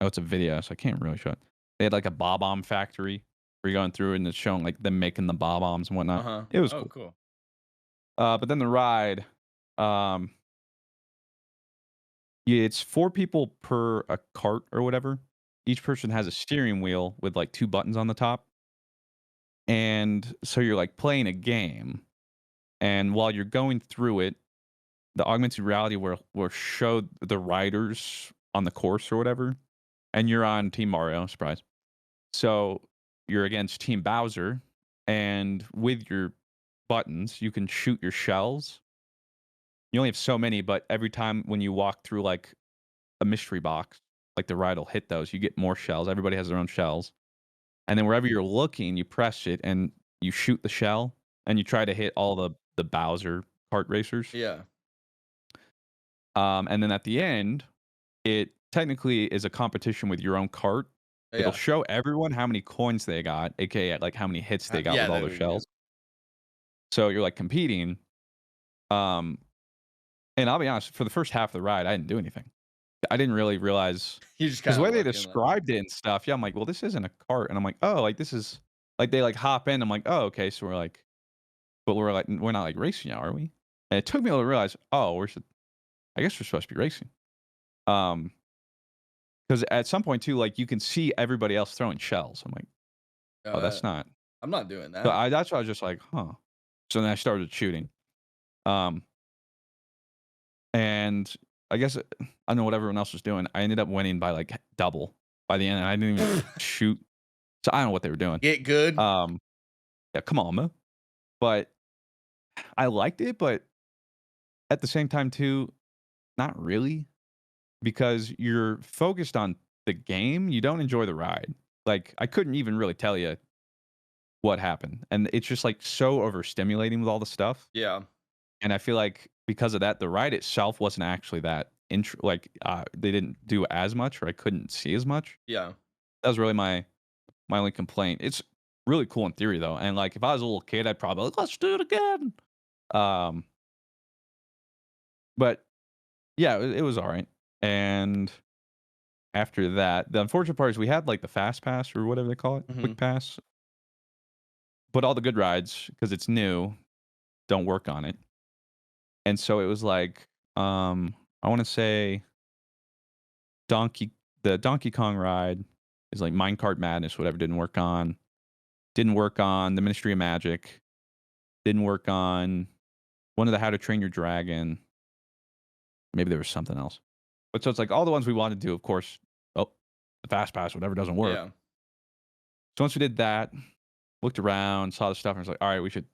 oh, it's a video, so I can't really show it. They had like a bob-omb factory where you're going through and it's showing like them making the bob-ombs and whatnot. Uh-huh. It was Oh, cool. cool. But then the ride, um, yeah, it's 4 people per a cart or whatever. Each person has a steering wheel with like 2 buttons on the top, and so you're like playing a game, and while you're going through it, the augmented reality will show the riders on the course or whatever, and you're on Team Mario, surprise. So, you're against Team Bowser, and with your buttons, you can shoot your shells. You only have so many, but every time when you walk through, like, a mystery box, like, the ride will hit those, you get more shells, everybody has their own shells, and then wherever you're looking, you press it, and you shoot the shell, and you try to hit all the Bowser kart racers. Yeah. And then at the end, it technically is a competition with your own cart. It'll Yeah. show everyone how many coins they got, AKA, like, how many hits they got Yeah, with all there their we go. shells. So you're, like, competing, um, and I'll be honest, for the first half of the ride, I didn't do anything. I didn't really realize You're just 'cause the kinda way they looking like described it and stuff, yeah, I'm like, "Well, this isn't a cart," and I'm like, "Oh, like, this is" like, they, like, hop in, I'm like, "Oh, okay, so we're, like but we're, like we're not, like, racing now, are we?" And it took me a little to realize, "Oh, I guess we're supposed to be racing." Um, Because at some point too, like, you can see everybody else throwing shells. I'm like, "Oh, uh, that's not" I'm not doing so that. I that's why I was just like, "Huh." So then I started shooting. Um, and I guess, I don't know what everyone else was doing. I ended up winning by, like, double by the end, and I didn't even shoot. So I don't know what they were doing. Get good. Um, yeah, come on, man. But I liked it, but at the same time too, not really, because you're focused on the game, you don't enjoy the ride. Like, I couldn't even really tell you what happened, and it's just, like, so overstimulating with all the stuff, Yeah. and I feel like because of that, the ride itself wasn't actually that like, they didn't do as much or I couldn't see as much. Yeah. That was really my only complaint. It's really cool in theory, though, and, like, if I was a little kid, I'd probably like, "Let's do it again." Um, but yeah, it was alright, and after that, the unfortunate part is we had, like, the fast pass or whatever they call it, quick Mhm. pass, but all the good rides, because it's new, don't work on it, and so it was like, I wanna say Donkey the Donkey Kong ride is, like, Minecart Madness, whatever, didn't work on the Ministry of Magic, didn't work on one of the How to Train Your Dragon, maybe there was something else. But so it's like all the ones we wanted to do, of course, oh, the fast pass, whatever, doesn't work. Yeah. So once we did that, looked around, saw the stuff, and was like, "Alright, we should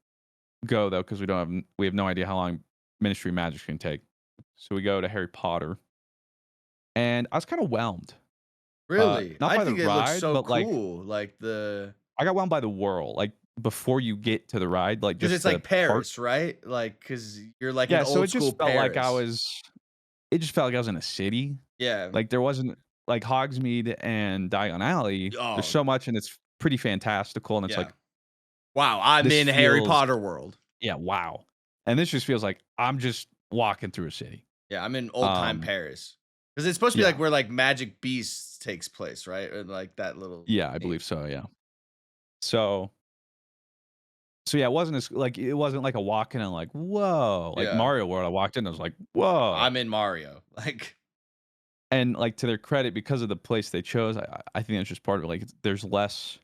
go though, because we have no idea how long Ministry of Magic's gonna take." So we go to Harry Potter, and I was kinda whelmed. Really? Not I by the think it looks ride, so but, like, cool, like, I got whelmed by the world, like, before you get to the ride, like, because just it's the like park. Paris, right? Like, because 'cause you're, like, in Yeah, so old school Paris. it just felt like I was in a city. Yeah. Like, there wasn't like, Hogsmeade and Diagon Alley, there's Oh, so much, and it's pretty fantastical, and it's yeah. like, Wow, I'm this in Harry feels Potter world. yeah, wow. And this just feels like I'm just walking through a city. Yeah, I'm in old time Um, Paris. Because it's supposed to be, like, yeah. where, like, Magic Beasts takes place, right? Or, like, that little Yeah, I believe game. so, yeah. So yeah, it wasn't like a walk in and like, "Whoa." Like Yeah. Mario World, I walked in, I was like, "Whoa." I'm in Mario. Like And, like, to their credit, because of the place they chose, I think that's just part of it, like, there's less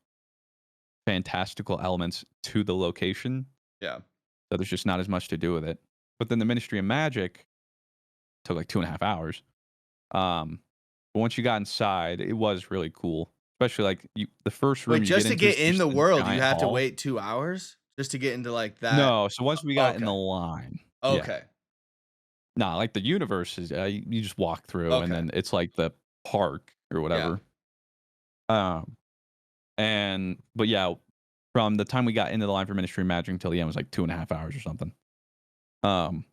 fantastical elements to the location, yeah. so there's just not as much to do with it. But then the Ministry of Magic took, like, 2.5 hours. Um, but once you got inside, it was really cool, especially, like, the first Wait, room you get just to into is get in just the a world, you giant have to hall. wait 2 hours? Just to get into, like, that No, so once we got in the okay. line yeah. Okay. Nah, like, the universe is, you just walk through, and Okay. then it's, like, the park or Yeah. whatever. Um, but yeah, from the time we got into the line for Ministry of Magic until the end was, like, 2.5 hours or something. Um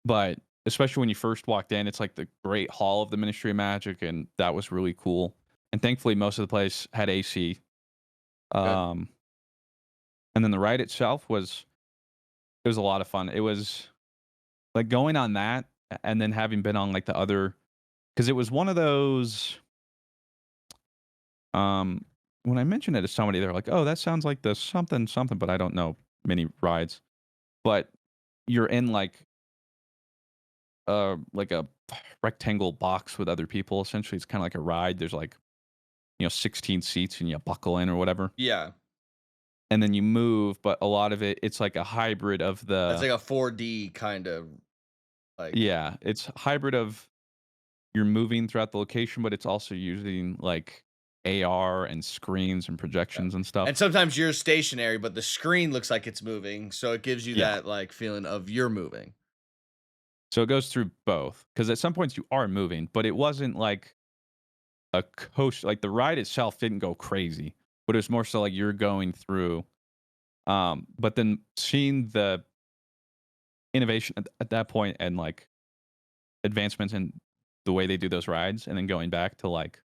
but especially when you first walked in, it's like the great hall of the Ministry of Magic, and that was really cool. And thankfully, most of the place had AC. Good. Um, and then the ride itself was a lot of fun. It was like going on that, and then having been on like the other, because it was one of those. Um, when I mentioned it to somebody, they're like, "Oh, that sounds like the something something," but I don't know many rides. But you're in like a rectangle box with other people. Essentially, it's kind of like a ride. There's like 16 seats, and you buckle in or whatever, Yeah. and then you move. But a lot of it's like a hybrid of It's the like a 4D kind of like yeah, it's hybrid of you're moving throughout the location, but it's also using like AR and screens and yeah. projections and And stuff. sometimes you're stationary, but the screen looks like it's moving, so it gives you Yeah. that like feeling of you're moving. So it goes through both because at some points you are moving, but it wasn't like a coast. Like the ride itself didn't go crazy, but it was more so like you're going through. But then seeing the innovation at that point and like advancements in the way they do those rides, and then going back to like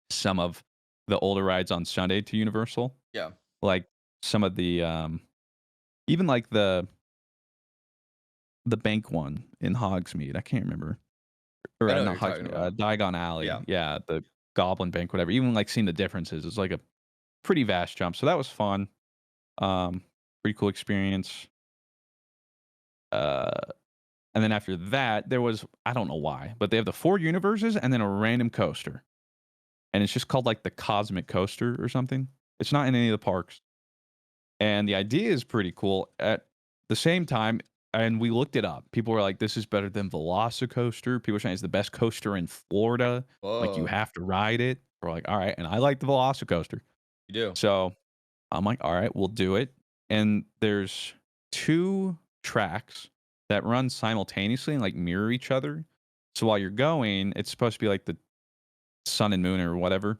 some of the older rides on Sunday to Universal, Yeah. like some of the even like the bank one in Hogsmeade. I can't remember. Or, I know what not you're talking Hogsmeade, about. Diagon Alley. Yeah. Yeah, the Goblin Bank, whatever. Even, like, seeing the differences is, like, a pretty vast jump, so that was fun. Um, Pretty cool experience. Uh, and then after that, there was I don't know why, but they have the 4 universes and then a random coaster, and it's just called, like, the Cosmic Coaster or something. It's not in any of the parks, and the idea is pretty cool. At the same time, and we looked it up, people were like, "This is better than Velocicoaster." People were saying it's the best coaster in Florida, like, you Whoa. have to ride it. We're like, "Alright," and I like the Velocicoaster. You do. So, I'm like, "Alright, we'll do it." And there's 2 tracks that run simultaneously and, like, mirror each other. So while you're going, it's supposed to be like the sun and moon or whatever.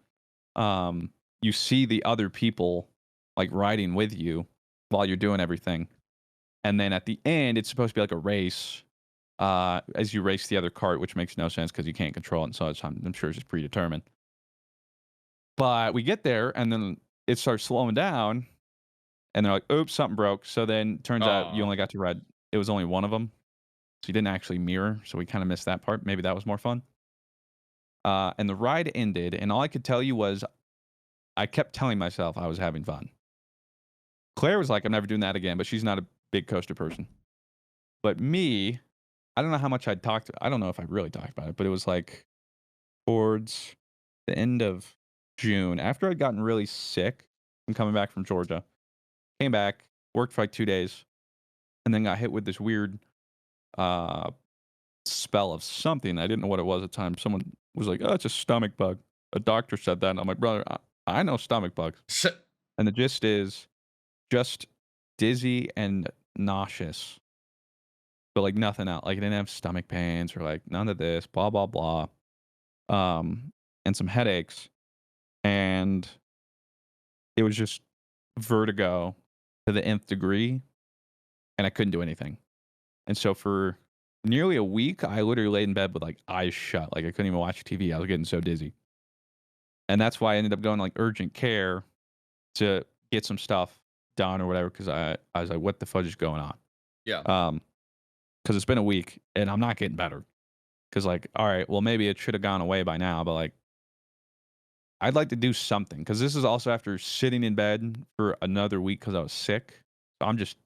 You see the other people, like, riding with you while you're doing everything. And then at the end, it's supposed to be like a race, as you race the other cart, which makes no sense because you can't control it, and so I'm sure it's just predetermined. But we get there, and then it starts slowing down, and they're like, "Oops, something broke." So then turns out you Aw. only got to ride it was only one of them, so you didn't actually mirror, so we kinda missed that part. Maybe that was more fun. And the ride ended, and all I could tell you was I kept telling myself I was having fun. Claire was like, "I'm never doing that again," but she's not a big coaster person. But me, I don't know how much I'd talked I don't know if I really talked about it, but it was, like, towards the end of June, after I'd gotten really sick from coming back from Georgia, came back, worked for, like, 2 days, and then got hit with this weird, uh, spell of something. I didn't know what it was at the time. Someone was like, "Oh, it's a stomach bug." A doctor said that, and I'm like, "Brother, I know stomach bugs." And the gist is just dizzy and nauseous, but, like, nothing else. Like, I didn't have stomach pains or, like, none of this, blah, blah, blah. And some headaches, and it was just vertigo to the nth degree, and I couldn't do anything. And so for nearly a week, I literally laid in bed with, like, eyes shut, like, I couldn't even watch TV, I was getting so dizzy. And that's why I ended up going to, like, urgent care to get some stuff done or whatever, because I was like, "What the fudge is going on?" Yeah. Because it's been a week, and I'm not getting better. Because like, alright, well, maybe it should have gone away by now, but, like, I'd like to do something because this is also after sitting in bed for another week because I was sick. So I'm just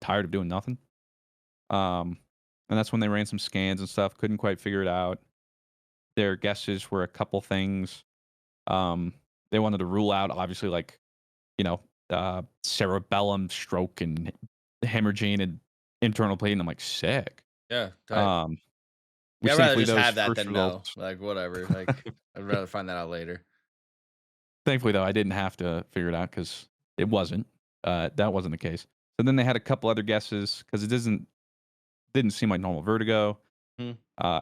tired of doing nothing. Um, and that's when they ran some scans and stuff. Couldn't quite figure it out. Their guesses were a couple things. Um, they wanted to rule out, obviously, like cerebellum stroke and hemorrhaging and internal bleeding. I'm like sick. Yeah. Tight. Um, Yeah, which I'd rather thankfully just those have that first than know. results. Like, whatever. Like, I'd rather find that out later. Thankfully, though, I didn't have to figure it out because it wasn't. That wasn't the case. So then they had a couple other guesses because it didn't seem like normal vertigo. Hmm. Uh,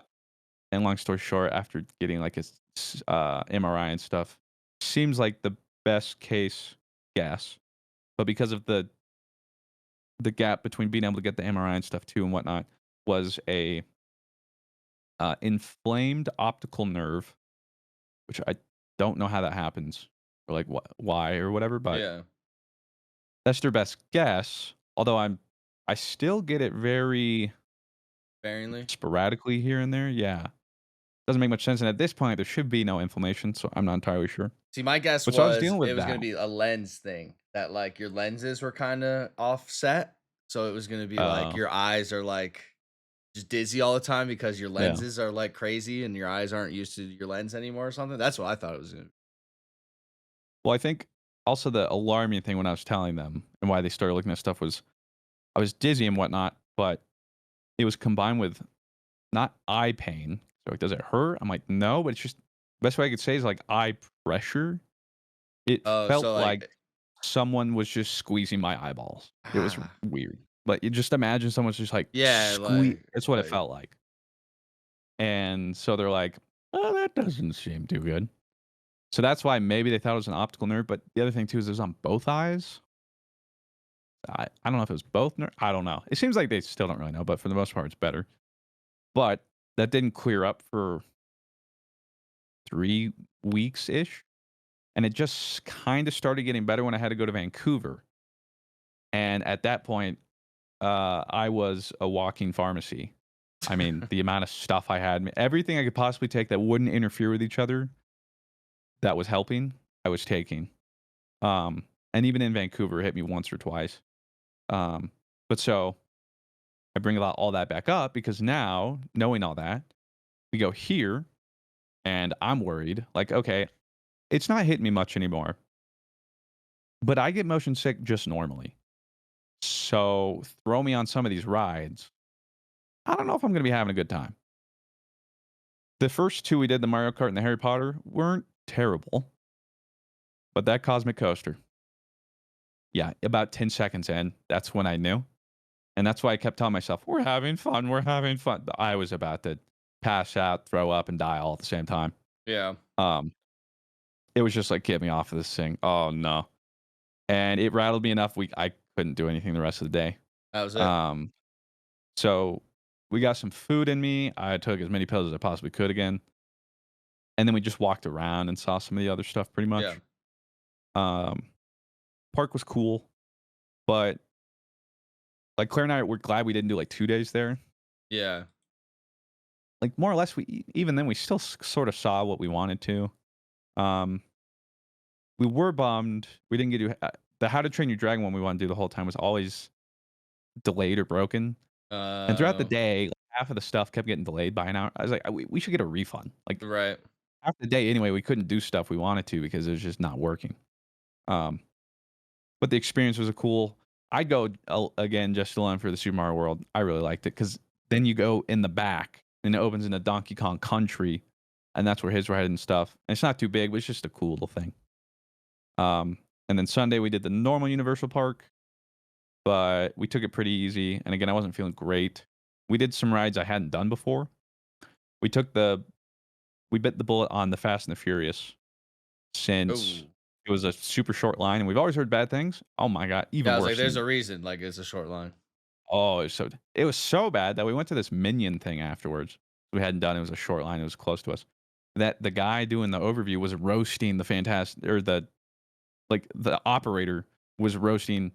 and long story short, after getting like MRI and stuff, seems like the best case guess. But because of the gap between being able to get the MRI and stuff too and whatnot, was a inflamed optical nerve, which I don't know how that happens or like why or whatever, but Yeah. that's their best guess. Although I still get it very Sparingly. sporadically here and there. Yeah, doesn't make much sense. And at this point, there should be no inflammation, so I'm not entirely sure. See, my guess But so I was was dealing it with was gonna that. be a lens thing, that, like, your lenses were kinda offset, so it was gonna be, like, Uh, your eyes are, like, just dizzy all the time because your yeah. lenses are, like, crazy and your eyes aren't used to your lens anymore or something. That's what I thought it was gonna. Well, I think also the alarming thing when I was telling them and why they started looking at stuff was I was dizzy and whatnot, but it was combined with not eye pain. So like, does it hurt? I'm like, no, but it's just best way I could say is like eye pressure. It Oh, felt so, like, like someone was just squeezing my eyeballs. It was ah, weird. But you just imagine someone's just like yeah, squeeze. That's what it like felt like. And so they're like, oh, that doesn't seem too good. So that's why maybe they thought it was an optical nerve. But the other thing too is it was on both eyes. I don't know if it was both. I don't know. It seems like they still don't really know, but for the most part, it's better. But that didn't clear up for 3 weeks ish, and it just kind of started getting better when I had to go to Vancouver. And at that point, I was a walking pharmacy. I mean, the amount of stuff I had, everything I could possibly take that wouldn't interfere with each other, that was helping, I was taking. Um, and even in Vancouver, it hit me once or twice. But so I bring about all that back up because now, knowing all that, we go here and I'm worried. Like, okay, it's not hitting me much anymore, but I get motion sick just normally. So throw me on some of these rides. I don't know if I'm going to be having a good time. The first two we did, the Mario Kart and the Harry Potter, weren't terrible, but that Cosmic Coaster, yeah, about 10 seconds in, that's when I knew. And that's why I kept telling myself, we're having fun, we're having fun. But I was about to pass out, throw up, and die all at the same time. yeah, Um, it was just like, get me off of this thing. Oh no. And it rattled me enough. I couldn't do anything the rest of the day. that was it. Um, so we got some food in me. I took as many pills as I possibly could again, and then we just walked around and saw some of the other stuff. Pretty Yeah, much. Um, Park was cool, but like Claire and I were glad we didn't do like 2 days there. yeah. Like more or less, even then we still sort of saw what we wanted to. Um, we were bummed we didn't get to the How to Train Your Dragon one we wanted to do the whole time was always delayed or broken. And throughout the Uh, day, like, half of the stuff kept getting delayed by an hour. I was like, we should get a refund." Like, right. half the day anyway, we couldn't do stuff we wanted to because it was just not working. Um, but the experience was a cool I'd go again just alone for the Super Mario World. I really liked it because then you go in the back, and it opens into Donkey Kong Country, and that's where his ride and stuff. And it's not too big, but it's just a cool little thing. And then Sunday, we did the normal Universal Park, but we took it pretty easy, and again, I wasn't feeling great. We did some rides I hadn't done before. We took the we bit the bullet on the Fast and the Furious since Oh, it was a super short line, and we've always heard bad things. Oh my god, yeah, even I was like, worse there's than a reason, like, it's a short line. oh, it was so bad that we went to this Minion thing afterwards. We hadn't done it was a short line, it was close to us. That the guy doing the overview was roasting the fantastic or the operator was roasting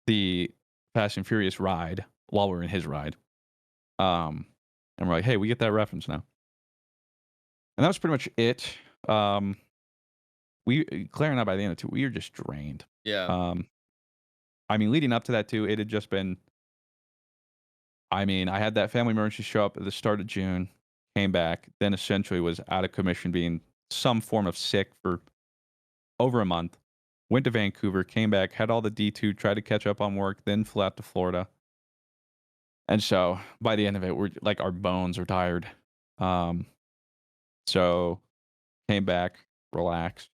the Fast and Furious ride while we're in his ride. Um, and we're like, "Hey, we get that reference now." And that was pretty much it. Um, Claire and I by the end of it, we were just drained. Yeah. Um, I mean, leading up to that too, it had just been. I mean, I had that family emergency show up at the start of June, came back, then essentially was out of commission, being some form of sick for over a month. Went to Vancouver, came back, had all the D2, tried to catch up on work, then flew out to Florida. And so by the end of it, we're like our bones are tired. Um, so came back, relaxed,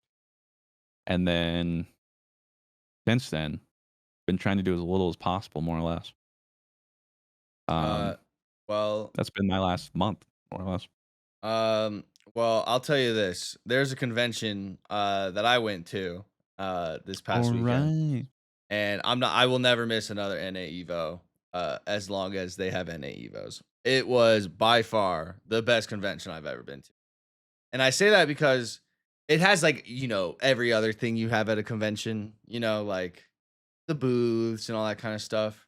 and then since then, been trying to do as little as possible, more or less. Uh, Um, well, that's been my last month, more or less. um, well, I'll tell you this. There's a convention that I went to this All past weekend, right. and I will never miss another NA Evo. as long as they have NA Evos. It was by far the best convention I've ever been to. And I say that because it has like, every other thing you have at a convention, like the booths and all that kind of stuff.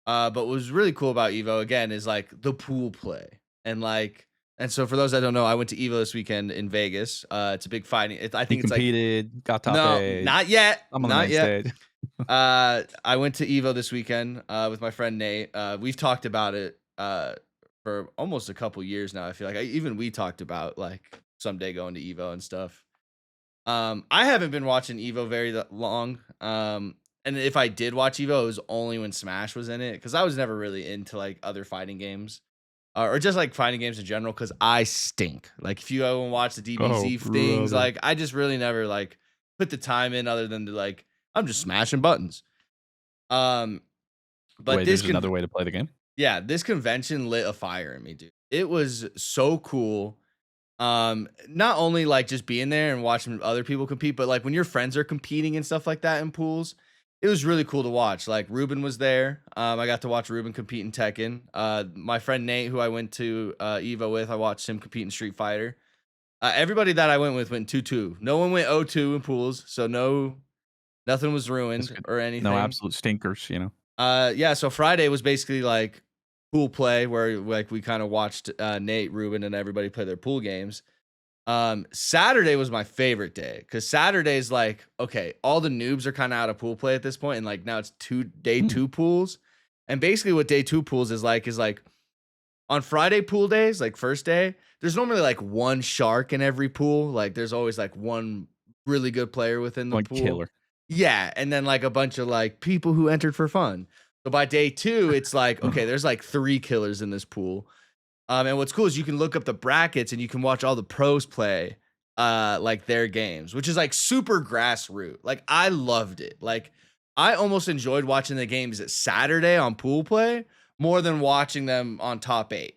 But what was really cool about Evo again is like the pool play. And so for those that don't know, I went to Evo this weekend in Vegas. It's a big fighting. I You think it's like competed, got top no, 8. not yet. I'm on the Not main yet. stage. I went to Evo this weekend with my friend Nate. We've talked about it for almost a couple years now. I feel like even we talked about like someday going to Evo and stuff. I haven't been watching Evo very long. And if I did watch Evo, it was only when Smash was in it because I was never really into like other fighting games or just like fighting games in general because I stink. Like if you go and watch the Oh, DBZ things, brother. like I just really never like put the time in other than to like I'm just smashing buttons. Um, but Wait, there's another way to play the game? yeah, this convention lit a fire in me, dude. It was so cool. Not only like just being there and watching other people compete, but like when your friends are competing and stuff like that in pools, it was really cool to watch. Like Ruben was there. I got to watch Ruben compete in Tekken. My friend Nate, who I went to Evo with, I watched him compete in Street Fighter. Everybody that I went with went 2-2. No one went 0-2 in pools, so nothing was That's ruined good. or No anything. absolute stinkers, you know? Yeah, so Friday was basically like pool play where like we kind of watched Nate, Ruben, and everybody play their pool games. Saturday was my favorite day because Saturday's like, okay, all the noobs are kind of out of pool play at this point, and like now it's day Hmm. two pools. And basically what day two pools is like on Friday pool days, like first day, there's normally like one shark in every pool. Like there's always like one really good player within the One pool. killer. Yeah, and then like a bunch of like people who entered for fun. So by day two, it's like, okay, there's like 3 killers in this pool. And what's cool is you can look up the brackets and you can watch all the pros play like their games, which is like super grassroots. Like I loved it. Like I almost enjoyed watching the games at Saturday on pool play more than watching them on top 8.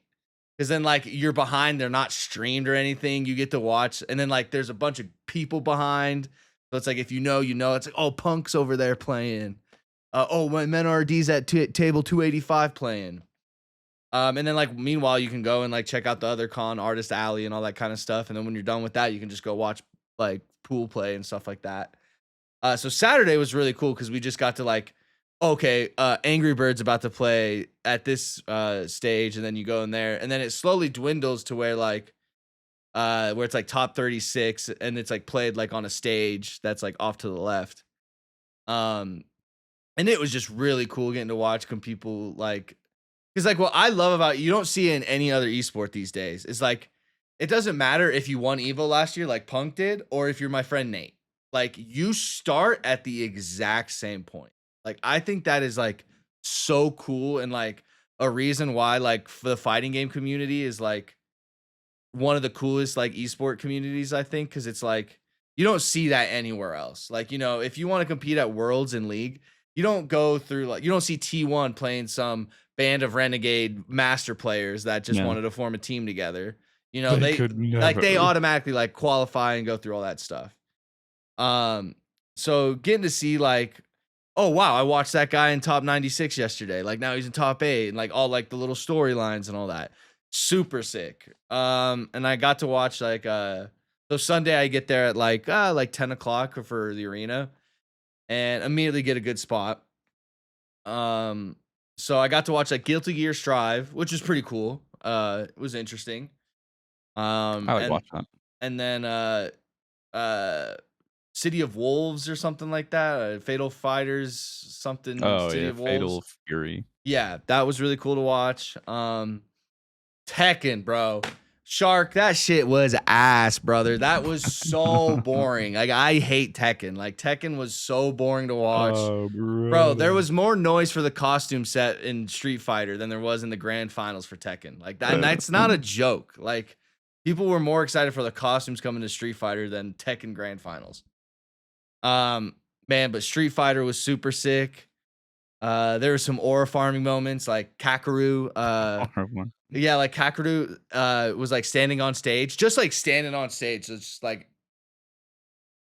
Cause then like you're behind, they're not streamed or anything. You get to watch, and then like there's a bunch of people behind. So it's like if it's like, oh, Punk's over there playing. Oh, my men RD's at table 285 playing. And then like meanwhile, you can go and like check out the other con, Artist Alley, and all that kind of stuff. And then when you're done with that, you can just go watch like pool play and stuff like that. So Saturday was really cool because we just got to like, okay, Angry Birds about to play at this stage, and then you go in there, and then it slowly dwindles to where it's like top 36, and it's like played like on a stage that's like off to the left. Um, and it was just really cool getting to watch people like because like what I love about you don't see it in any other esport these days is like it doesn't matter if you won Evo last year like Punk did or if you're my friend Nate. Like you start at the exact same point. Like I think that is like so cool and like a reason why like for the fighting game community is like one of the coolest like esport communities I think because it's like you don't see that anywhere else. Like if you want to compete at Worlds and League, you don't go through like you don't see T1 playing some band of renegade master players that just Yeah. wanted to form a team together. They They could like they never. automatically like qualify and go through all that stuff. Um, so getting to see like, oh wow, I watched that guy in top 96 yesterday. Like now he's in top 8 and like all like the little storylines and all that. Super sick. And I got to watch like so Sunday I get there at like 10 o'clock for the arena and immediately get a good spot. Um, so I got to watch like Guilty Gear Strive, which is pretty cool. It was interesting. I like And watching that. then uh City of Wolves or something like that. Fatal Fighters, something Oh, City yeah, of Wolves. Fatal Fury. Yeah, that was really cool to watch. Tekken, bro. Shark, that shit was ass, brother. That was so boring. Like I hate Tekken. Like Tekken was so boring to watch. Oh, Bro, there brother. was more noise for the costume set in Street Fighter than there was in the grand finals for Tekken. Like that, and that's not a joke. Like people were more excited for the costumes coming to Street Fighter than Tekken grand finals. Um, man, but Street Fighter was super sick. There were some aura farming moments like Kakaroo. Yeah, like Kakaroo was like standing on stage, just like standing on stage. So it's just like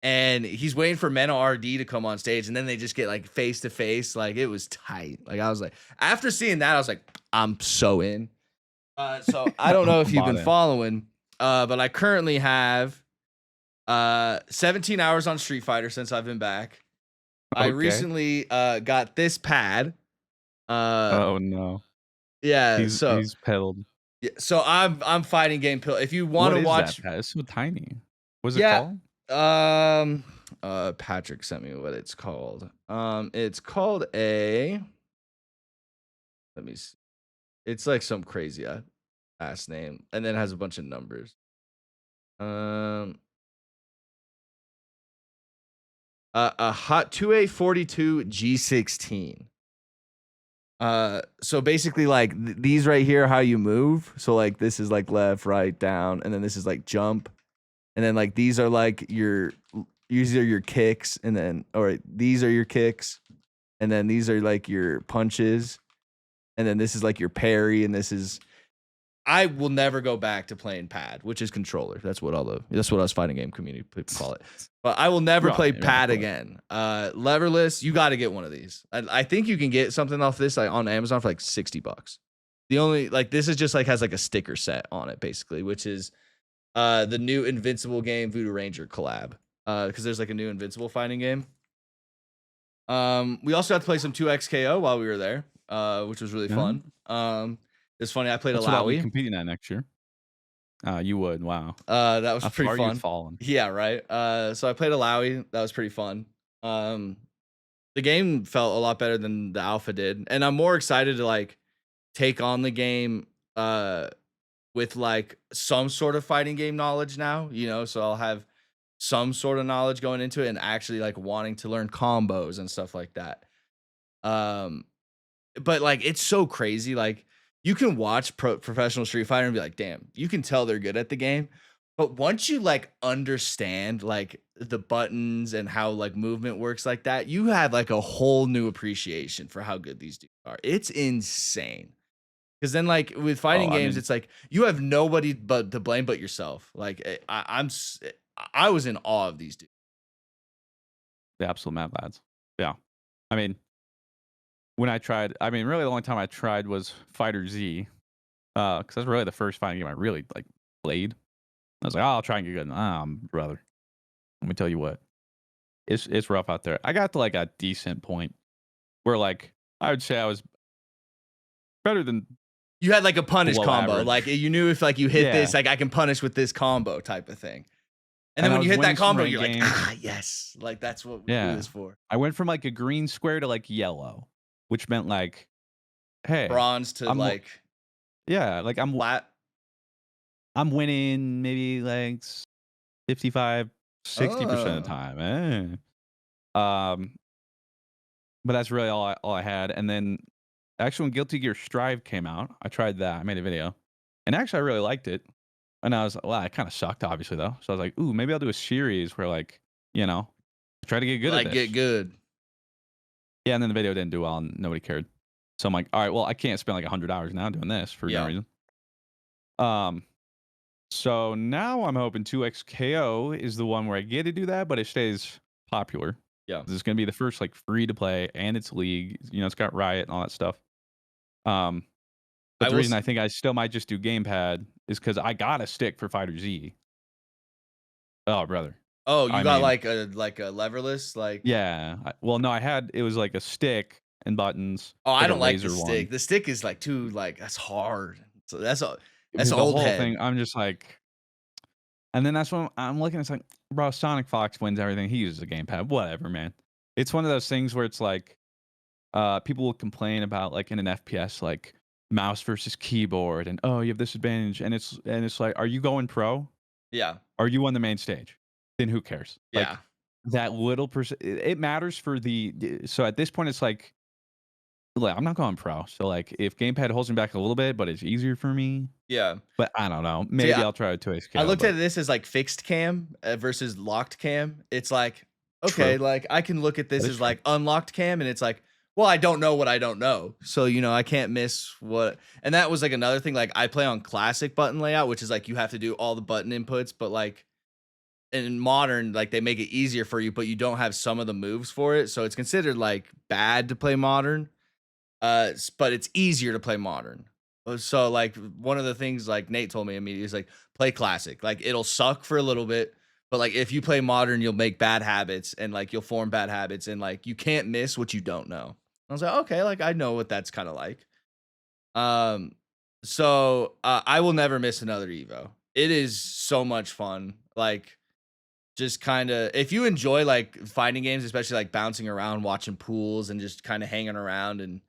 and he's waiting for Mena RD to come on stage, and then they just get like face to face. Like it was tight. Like I was like, after seeing that, I was like, I'm so in. So I don't know if I'm you've bought been in. following, but I currently have 17 hours on Street Fighter since I've been back. I Okay. recently got this pad. Oh no. Yeah, He's pedaled. so I'm fighting game pill. If you want What to is that watch, pad? It's so tiny. What's it yeah, called? Patrick sent me what it's called. It's called a. Let me see. It's like some crazy ass name, and then it has a bunch of numbers. Um, a hot 2A42 G16. So basically, like these right here, how you move. So like this is like left, right, down, and then this is like jump, and then like these are like these are your kicks, and then or these are your kicks, and then these are like your punches, and then this is like your parry, and this is. I will never go back to playing pad, which is controller. That's what us fighting game community people call it. But I will never Right, play yeah, of pad course. again. Leverless, you got to get one of these. I think you can get something off this like on Amazon for like $60. The only like this is just like has like a sticker set on it basically, which is the new Invincible game Voodoo Ranger collab. Because there's like a new Invincible fighting game. We also had to play some 2XKO while we were there, which was really Yeah. fun. It's funny. I played a That's what I'll be Lowy. competing at next year. You would. Wow. That was How pretty far you've fun. fallen. Yeah, right. So I played a Lowy. That was pretty fun. The game felt a lot better than the alpha did, and I'm more excited to like take on the game with like some sort of fighting game knowledge now. You know, so I'll have some sort of knowledge going into it, and actually like wanting to learn combos and stuff like that. Um, but like it's so crazy. Like you can watch professional Street Fighter and be like, damn, you can tell they're good at the game. But once you like understand like the buttons and how like movement works like that, you have like a whole new appreciation for how good these dudes are. It's insane. Because then like with Oh, fighting I games, mean, it's like you have nobody but to blame but yourself. Like I was in awe of these dudes. the absolute mad lads. Yeah. I mean, when I tried, I mean, really the only time I tried was Fighter Z. Because that's really the first fighting game I really like played. I was like, oh, I'll try and get good. Brother, let me tell you what, it's rough out there. I got to like a decent point where like I would say I was better than You had like a punish below combo. Like average. you knew if like you hit Yeah, this, like I can punish with this combo type of thing. And then and I when you was hit that winning some combo, ranked you're like, games. ah, yes. Like that's what we do Yeah, this for. I went from like a green square to like yellow, which meant like, hey, Bronze to I'm like yeah, like flat. I'm winning maybe like 55, 60% of the Oh. time. Um, but that's really all I had. And then actually when Guilty Gear Strive came out, I tried that. I made a video. And actually I really liked it. And I was like, well, it kind of sucked, obviously, though. So I was like, ooh, maybe I'll do a series where like, you know, try to get good at Like get this. good. Yeah, and then the video didn't do well and nobody cared. So I'm like, all right, well, I can't spend like 100 hours now doing this for no Yeah. reason. Um, so now I'm hoping 2XKO is the one where I get to do that, but it stays popular. Yeah. This is going to be the first like free to play, and it's league. You know, it's got Riot and all that stuff. But I the will reason I think I still might just do gamepad is because I got a stick for Fighter Z. Oh, brother. Oh, you I got mean, like a leverless, like yeah. Well, no, it was like a stick and buttons, oh, I like a don't like the laser one. stick. The stick is like too like that's hard. So that's The old whole head. thing, I'm just like, and then that's when I'm looking. It's like, bro, Sonic Fox wins everything. He uses a gamepad. Whatever, man. It's one of those things where it's like, people will complain about like in an FPS, like mouse versus keyboard, and oh, you have this advantage, and it's like, are you going pro? Yeah. Are you on the main stage? Then who cares? Yeah. Like that little it matters for so at this point, it's like, I'm not going pro. So like, if gamepad holds me back a little bit, but it's easier for me. Yeah. But I don't know. See, Maybe I'll try a 2 I KO, looked but at this as like fixed cam versus locked cam. It's like, true. okay, like I can look at That this is as true. like unlocked cam, and it's like, well, I don't know what I don't know. So, you know, I can't miss what. And that was like another thing. Like I play on classic button layout, which is like you have to do all the button inputs, but like in modern, like they make it easier for you, but you don't have some of the moves for it. So it's considered like bad to play modern. But it's easier to play modern. So like one of the things like Nate told me immediately is like play classic. Like it'll suck for a little bit, but like if you play modern, you'll make bad habits and like you'll form bad habits and like you can't miss what you don't know. I was like, okay, like I know what that's kind of like. Um, I will never miss another Evo. It is so much fun. Like just kind of if you enjoy like fighting games, especially like bouncing around, watching pools, and just kind of hanging around and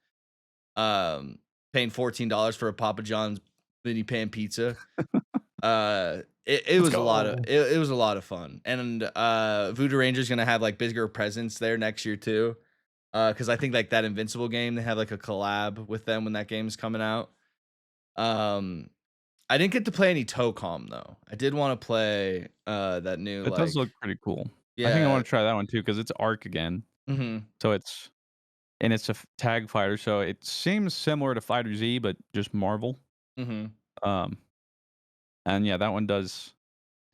paying $14 for a Papa John's mini pan pizza. It Let's was a lot of go. it was a lot of fun. And Voodoo Ranger's gonna have like bigger presence there next year too. Because I think like that Invincible game, they have like a collab with them when that game's coming out. Um I didn't get to play any Tocom though. I did want to play that new It does like look pretty cool. I think I yeah. wanna try that one too because it's Arc again. Mhm. So it's a tag fighter, so it seems similar to Fighter Z, but just Marvel. Mhm. Um, and yeah, that one does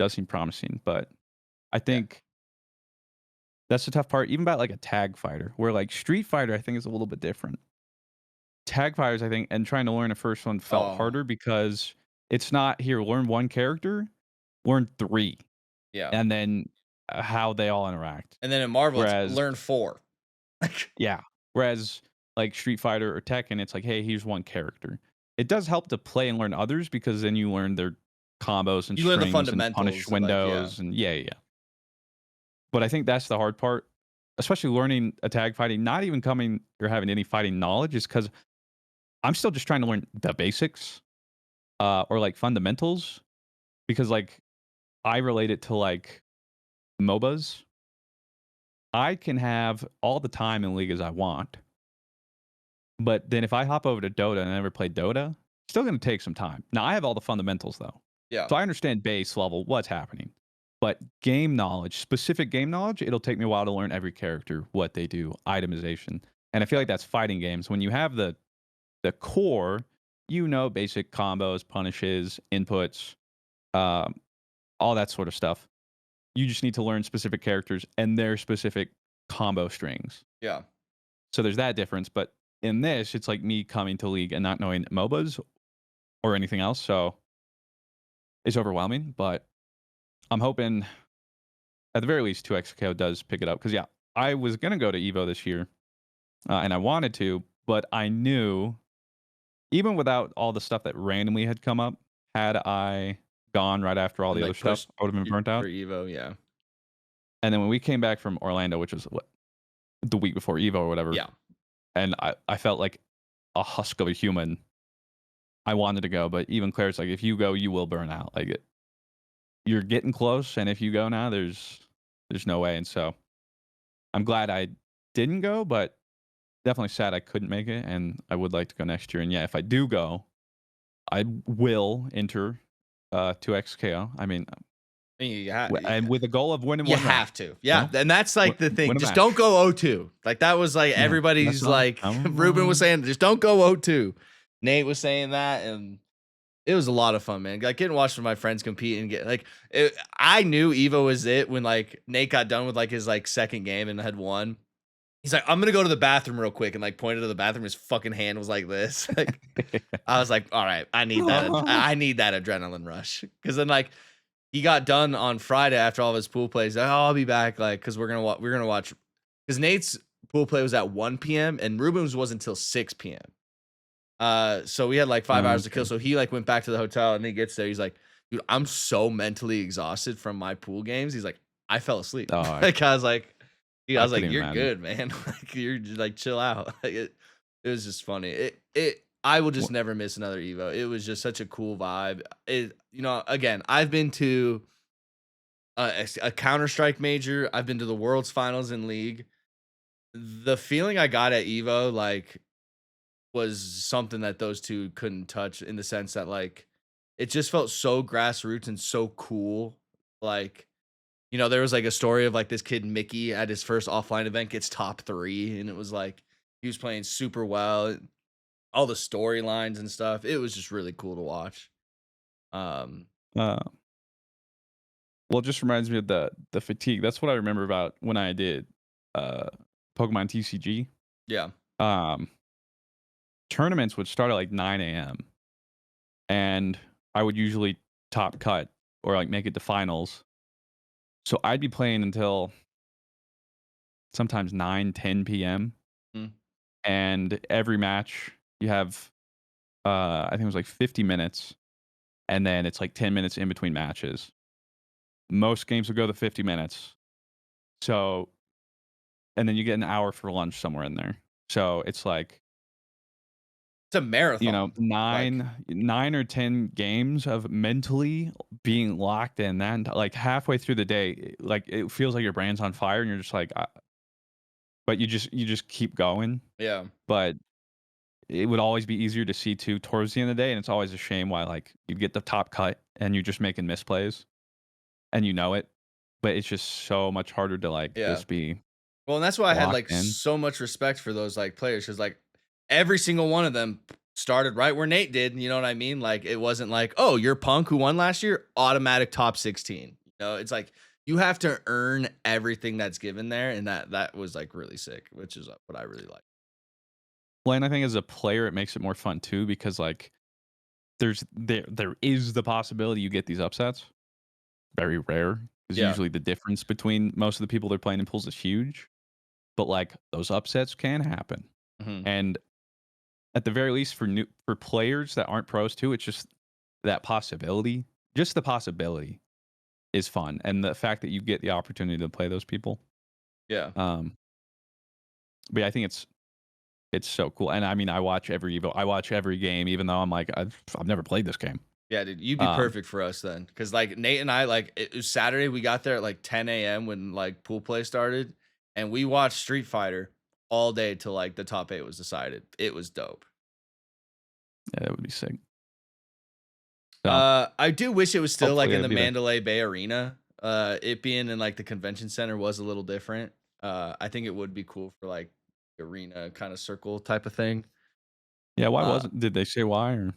seem promising, but I Yeah. think that's the tough part, even about like a tag fighter, where like Street Fighter, I think is a little bit different. Tag fighters, I think, and trying to learn the first one felt Oh, harder because it's not here, learn one character, learn three, yeah. and then how they all interact. And then in Marvel, it's Whereas, learn 4. Like yeah, whereas like Street Fighter or Tekken, it's like, hey, here's one character. It does help to play and learn others because then you learn their combos and you learn the strings and punish fundamentals, like, yeah. windows and yeah, yeah. Yeah. But I think that's the hard part, especially learning a tag fighting, not even coming or having any fighting knowledge, is because I'm still just trying to learn the basics, or like fundamentals, because like I relate it to like MOBAs. I can have all the time in League as I want, but then if I hop over to Dota and I never played Dota, still gonna take some time. Now I have all the fundamentals though. Yeah. So I understand base level what's happening. But game knowledge, specific game knowledge, it'll take me a while to learn every character, what they do, itemization. And I feel Yeah. like that's fighting games. When you have the core, you know basic combos, punishes, inputs, um, all that sort of stuff. You just need to learn specific characters and their specific combo strings. Yeah. So there's that difference. But in this, it's like me coming to League and not knowing MOBAs or anything else. So it's overwhelming. But I'm hoping at the very least 2XKO does pick it up. Because, yeah, I was going to go to EVO this year and I wanted to, but I knew even without all the stuff that randomly had come up, had I gone right after all And, the other like, stuff, push I would have been you burnt for out. Evo, yeah. And then when we came back from Orlando, which was what, the week before Evo or whatever, Yeah. and I felt like a husk of a human. I wanted to go, but even Claire's like, if you go, you will burn out. Like you're getting close, and if you go now, there's no way. And so I'm glad I didn't go, but definitely sad I couldn't make it, and I would like to go next year. And yeah, if I do go, I will enter 2XKO. I mean, And and with the goal of winning you one have match, to. you Yeah, know, and that's, like, the thing. win a Just don't match. go 0-2. Like, that was, like, Yeah, that's everybody's, all. like Ruben was saying, "Just don't go 0-2." Nate was saying that, and it was a lot of fun, man. Like, getting to watch my friends compete and get, like I knew Evo was it when, like, Nate got done with, like, his, like, 2nd game and had won. He's like, "I'm gonna go to the bathroom real quick," and, like, pointed to the bathroom. His fucking hand was like this. Like, I was like, "All right, I need that adrenaline rush." Because then, like, he got done on Friday after all of his pool plays. Like, "Oh, I'll be back," like, because we're gonna watch. Because Nate's pool play was at 1 p.m. and Ruben's wasn't until 6 p.m. So we had like 5 hours to kill. Okay. So he like went back to the hotel and he gets there. He's like, "Dude, I'm so mentally exhausted from my pool games." He's like, "I fell asleep." Oh, Like I was like, dude, I I was like, couldn't even "You're imagine. good, man. Like you're just like chill out." Like it was just funny. I will just Wha never miss another Evo. It was just such a cool vibe. Again, I've been to a Counter Strike major. I've been to the World's Finals in League. The feeling I got at Evo, like was something that those 2 couldn't touch in the sense that, like, it just felt so grassroots and so cool. Like, there was, like, a story of, like, this kid, Mickey, at his first offline event gets top 3, and it was, like, he was playing super well, all the storylines and stuff. It was just really cool to watch. Um, uh, Well, it just reminds me of the fatigue. That's what I remember about when I did, uh, Pokemon TCG. Yeah. Um, Tournaments would start at, like, 9 a.m., and I would usually top cut or, like, make it to finals. So I'd be playing until sometimes 9, 10 p.m., Mm. and every match you have, I think it was, like, 50 minutes, and then it's, like, 10 minutes in between matches. Most games would go the 50 minutes. So and then you get an hour for lunch somewhere in there. So it's like, It's a marathon. Like, 9 or 10 games of mentally being locked in. Then, like, halfway through the day, like, it feels like your brain's on fire and you're just like, but you just keep going. yeah. But it would always be easier to see too towards the end of the day, and it's always a shame why, like, you get the top cut and you're just making misplays and you know it, but it's just so much harder to, like, Yeah. just be Well, and that's why I had, locked like, in. so much respect for those, like, players, because like, every single one of them started right where Nate did, you know what I mean? Like, it wasn't like, "Oh, you're Punk who won last year, automatic top 16." It's like, you have to earn everything that's given there, and that was, like, really sick, which is, what I really like. Well, and I think as a player, it makes it more fun too because, like, there is the possibility you get these upsets. Very rare because Yeah. usually the difference between most of the people they're playing in pools is huge, but, like, those upsets can happen. Mhm. And at the very least for players that aren't pros too, it's just that possibility, just the possibility is fun, and the fact that you get the opportunity to play those people. Yeah. Um, but yeah, I think it's so cool, and I mean, I watch every Evo, I watch every game, even though I'm like, I've never played this game. Yeah, dude, you'd be Um, perfect for us then, because like, Nate and I, like, it was Saturday, we got there at, like, 10 a.m. when, like, pool play started, and we watched Street Fighter all day till, like, the top 8 was decided. It was dope. yeah, that would be sick. So, I do wish it was still, like, hopefully in I'll the be there. Mandalay Bay Arena. It being in, like, the convention center was a little different. I think it would be cool for, like, arena kinda circle type of thing. Yeah, why Uh, wasn't did they say why or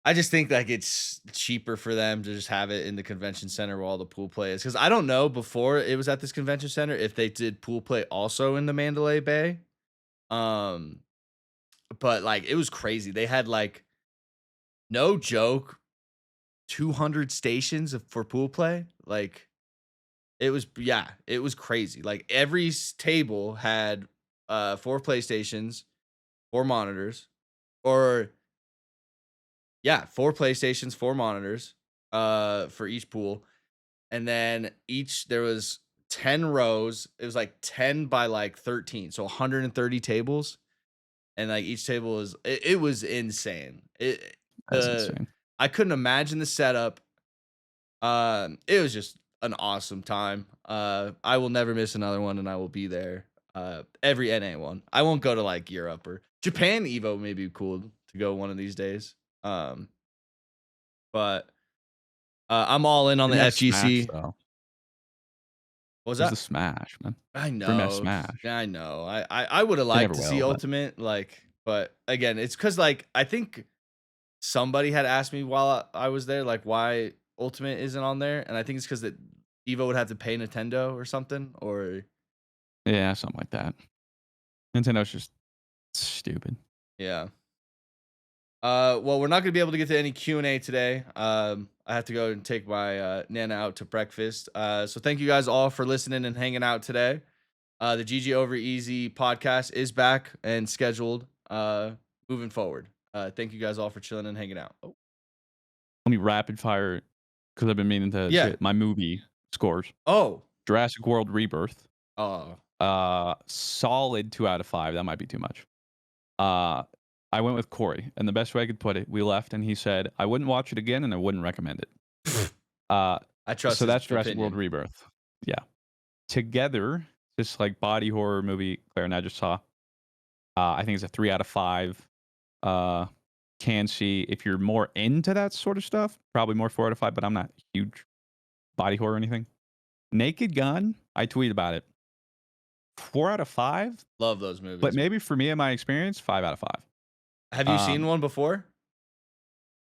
I just think, like, it's cheaper for them to just have it in the convention center where all the pool play is. Because I don't know, before it was at this convention center, if they did pool play also in the Mandalay Bay. Um, but, like, it was crazy. They had, like, no joke, 200 stations for pool play. Like, it was, yeah, it was crazy. Like, every table had, 4 PlayStations, 4 monitors, or yeah, 4 PlayStations, 4 monitors, for each pool. And then each there was 10 rows. It was like 10 by like 13, so 130 tables, and like each table was, it was insane. that's The insane. I couldn't imagine the setup. It was just an awesome time. I will never miss another one, and I will be there. Every NA one. I won't go to like Europe or Japan. Evo may be cool to go one of these days. Um, but I'm all in on They the didn't have Smash FGC. though. What was Where's the that? Smash, man? I Bring back know. Smash. I know. I would have They liked never to see will, but Ultimate, like, but again, it's because like I think somebody had asked me while I was there, like, why Ultimate isn't on there, and I think it's because that Evo would have to pay Nintendo or something, or yeah, something like that. Nintendo's just stupid. yeah. Well, we're not gonna be able to get to any Q&A today. I have to go and take my Nana out to breakfast. So thank you guys all for listening and hanging out today. The GG Over Easy podcast is back and scheduled moving forward. Thank you guys all for chilling and hanging out. Oh, Let me rapid fire because I've been meaning to yeah. say my movie scores. Oh. Jurassic World Rebirth. Oh. Solid 2 out of 5. That might be too much. Uh, I went with Corey, and the best way I could put it, we left, and he said, "I wouldn't watch it again, and I wouldn't recommend it." Uh, I trust so his that's Jurassic World opinion. Rebirth. Yeah. Together, this, like, body horror movie Claire and I just saw, I think it's a 3 out of 5. Uh, can see if you're more into that sort of stuff, probably more 4 out of 5, but I'm not huge body horror or anything. Naked Gun, I tweet about it. 4 out of 5, Love those but movies. maybe for me and my experience, 5 out of 5. Have you seen Um, one before?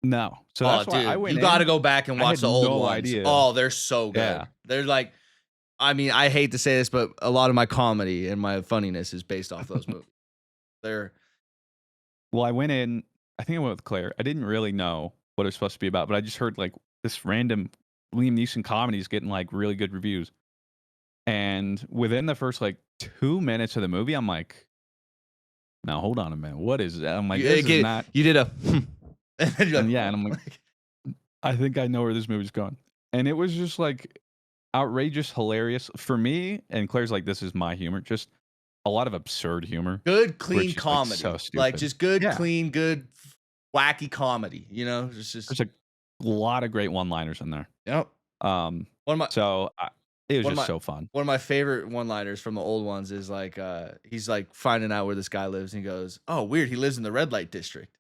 No. So Oh, that's why I dude, you went gotta in, go back and I watch had the old no ones. idea. Oh, they're so Yeah. good. They're like, I mean, I hate to say this, but a lot of my comedy and my funniness is based off those movies. They're Well, I went in, I think I went with Claire. I didn't really know what it was supposed to be about, but I just heard, like, this random Liam Neeson comedy is getting, like, really good reviews. And within the first, like, 2 minutes of the movie, I'm like, "Now hold on a minute. What is that?" I'm like, "This is not." you did a and then you're And like, yeah, and "What?" I'm like, Like, "I think I know where this movie's going." And it was just, like, outrageous, hilarious. For me, and Claire's like, "This is my humor." Just a lot of absurd humor good, where it's clean just, like, so comedy. Like, stupid. just good, Yeah. clean, good, wacky comedy, you know? Just There's a lot of great one-liners in there. yep. Um, One of my so I it was one of just my so fun. one of my favorite one-liners from the old ones is like, he's like finding out where this guy lives, and he goes, "Oh, weird, he lives in the red light district."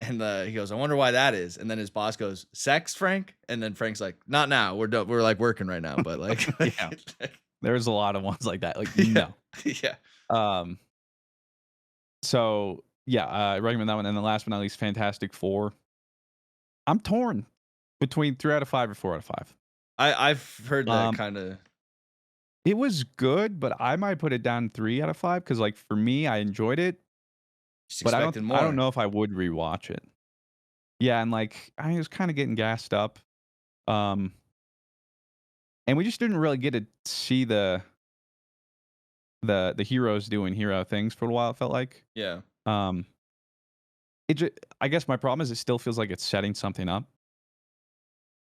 And he goes, "I wonder why that is." And then his boss goes, "Sex, Frank?" And then Frank's like, "Not now. We're done. We're like working right now." But like, Yeah. There's a lot of ones like that, like, yeah, no. yeah. Um, so, yeah, I recommend that one, and the last but not least, Fantastic Four. I'm torn between 3 out of 5 or 4 out of 5. I've heard that Um, kind of it was good, but I might put it down 3 out of 5 because, like, for me, I enjoyed it, just but expecting I don't more. know if I would rewatch it. Yeah, and, like, I was kinda getting gassed up, um, and we just didn't really get to see the heroes doing hero things for a while, it felt like. Yeah, Um, it ju I guess my problem is it still feels like it's setting something up,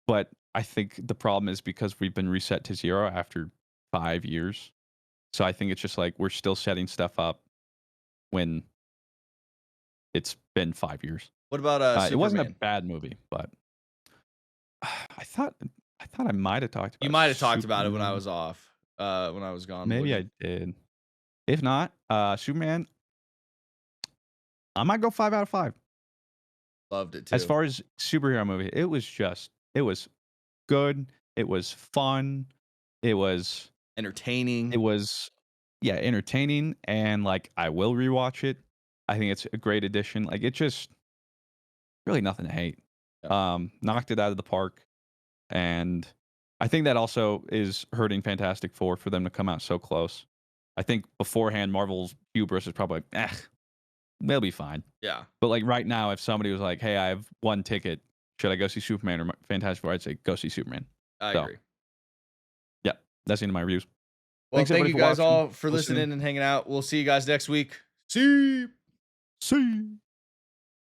but I think the problem is because we've been reset to 0 after 5 years. So I think it's just like we're still setting stuff up when it's been 5 years. what about It wasn't a Superman? bad movie, but I thought I might have talked You about might have talked about it when I Superman. was off, when I was gone. What Maybe do I you did. If not, Superman, I might go 5 out of 5. loved it As too? far as superhero movie, it was good, it was fun, it was it Entertaining. was, yeah, entertaining, and, like, I will rewatch it. I think it's a great addition. Like, it just really nothing to hate. Yeah, Knocked it out of the park, and I think that also is hurting Fantastic Four for them to come out so close. I think beforehand, Marvel's hubris is probably like, "Eh, they'll be fine." yeah, But, like, right now, if somebody was like, "Hey, I have 1 ticket. Should I go see Superman or Fantastic Four?" I'd say, "Go see Superman." I So, agree. yeah, that's the end of my reviews. Well, Thanks, thank everybody, you for guys watching, all for listening. listening and hanging out. We'll see you guys next week. See. See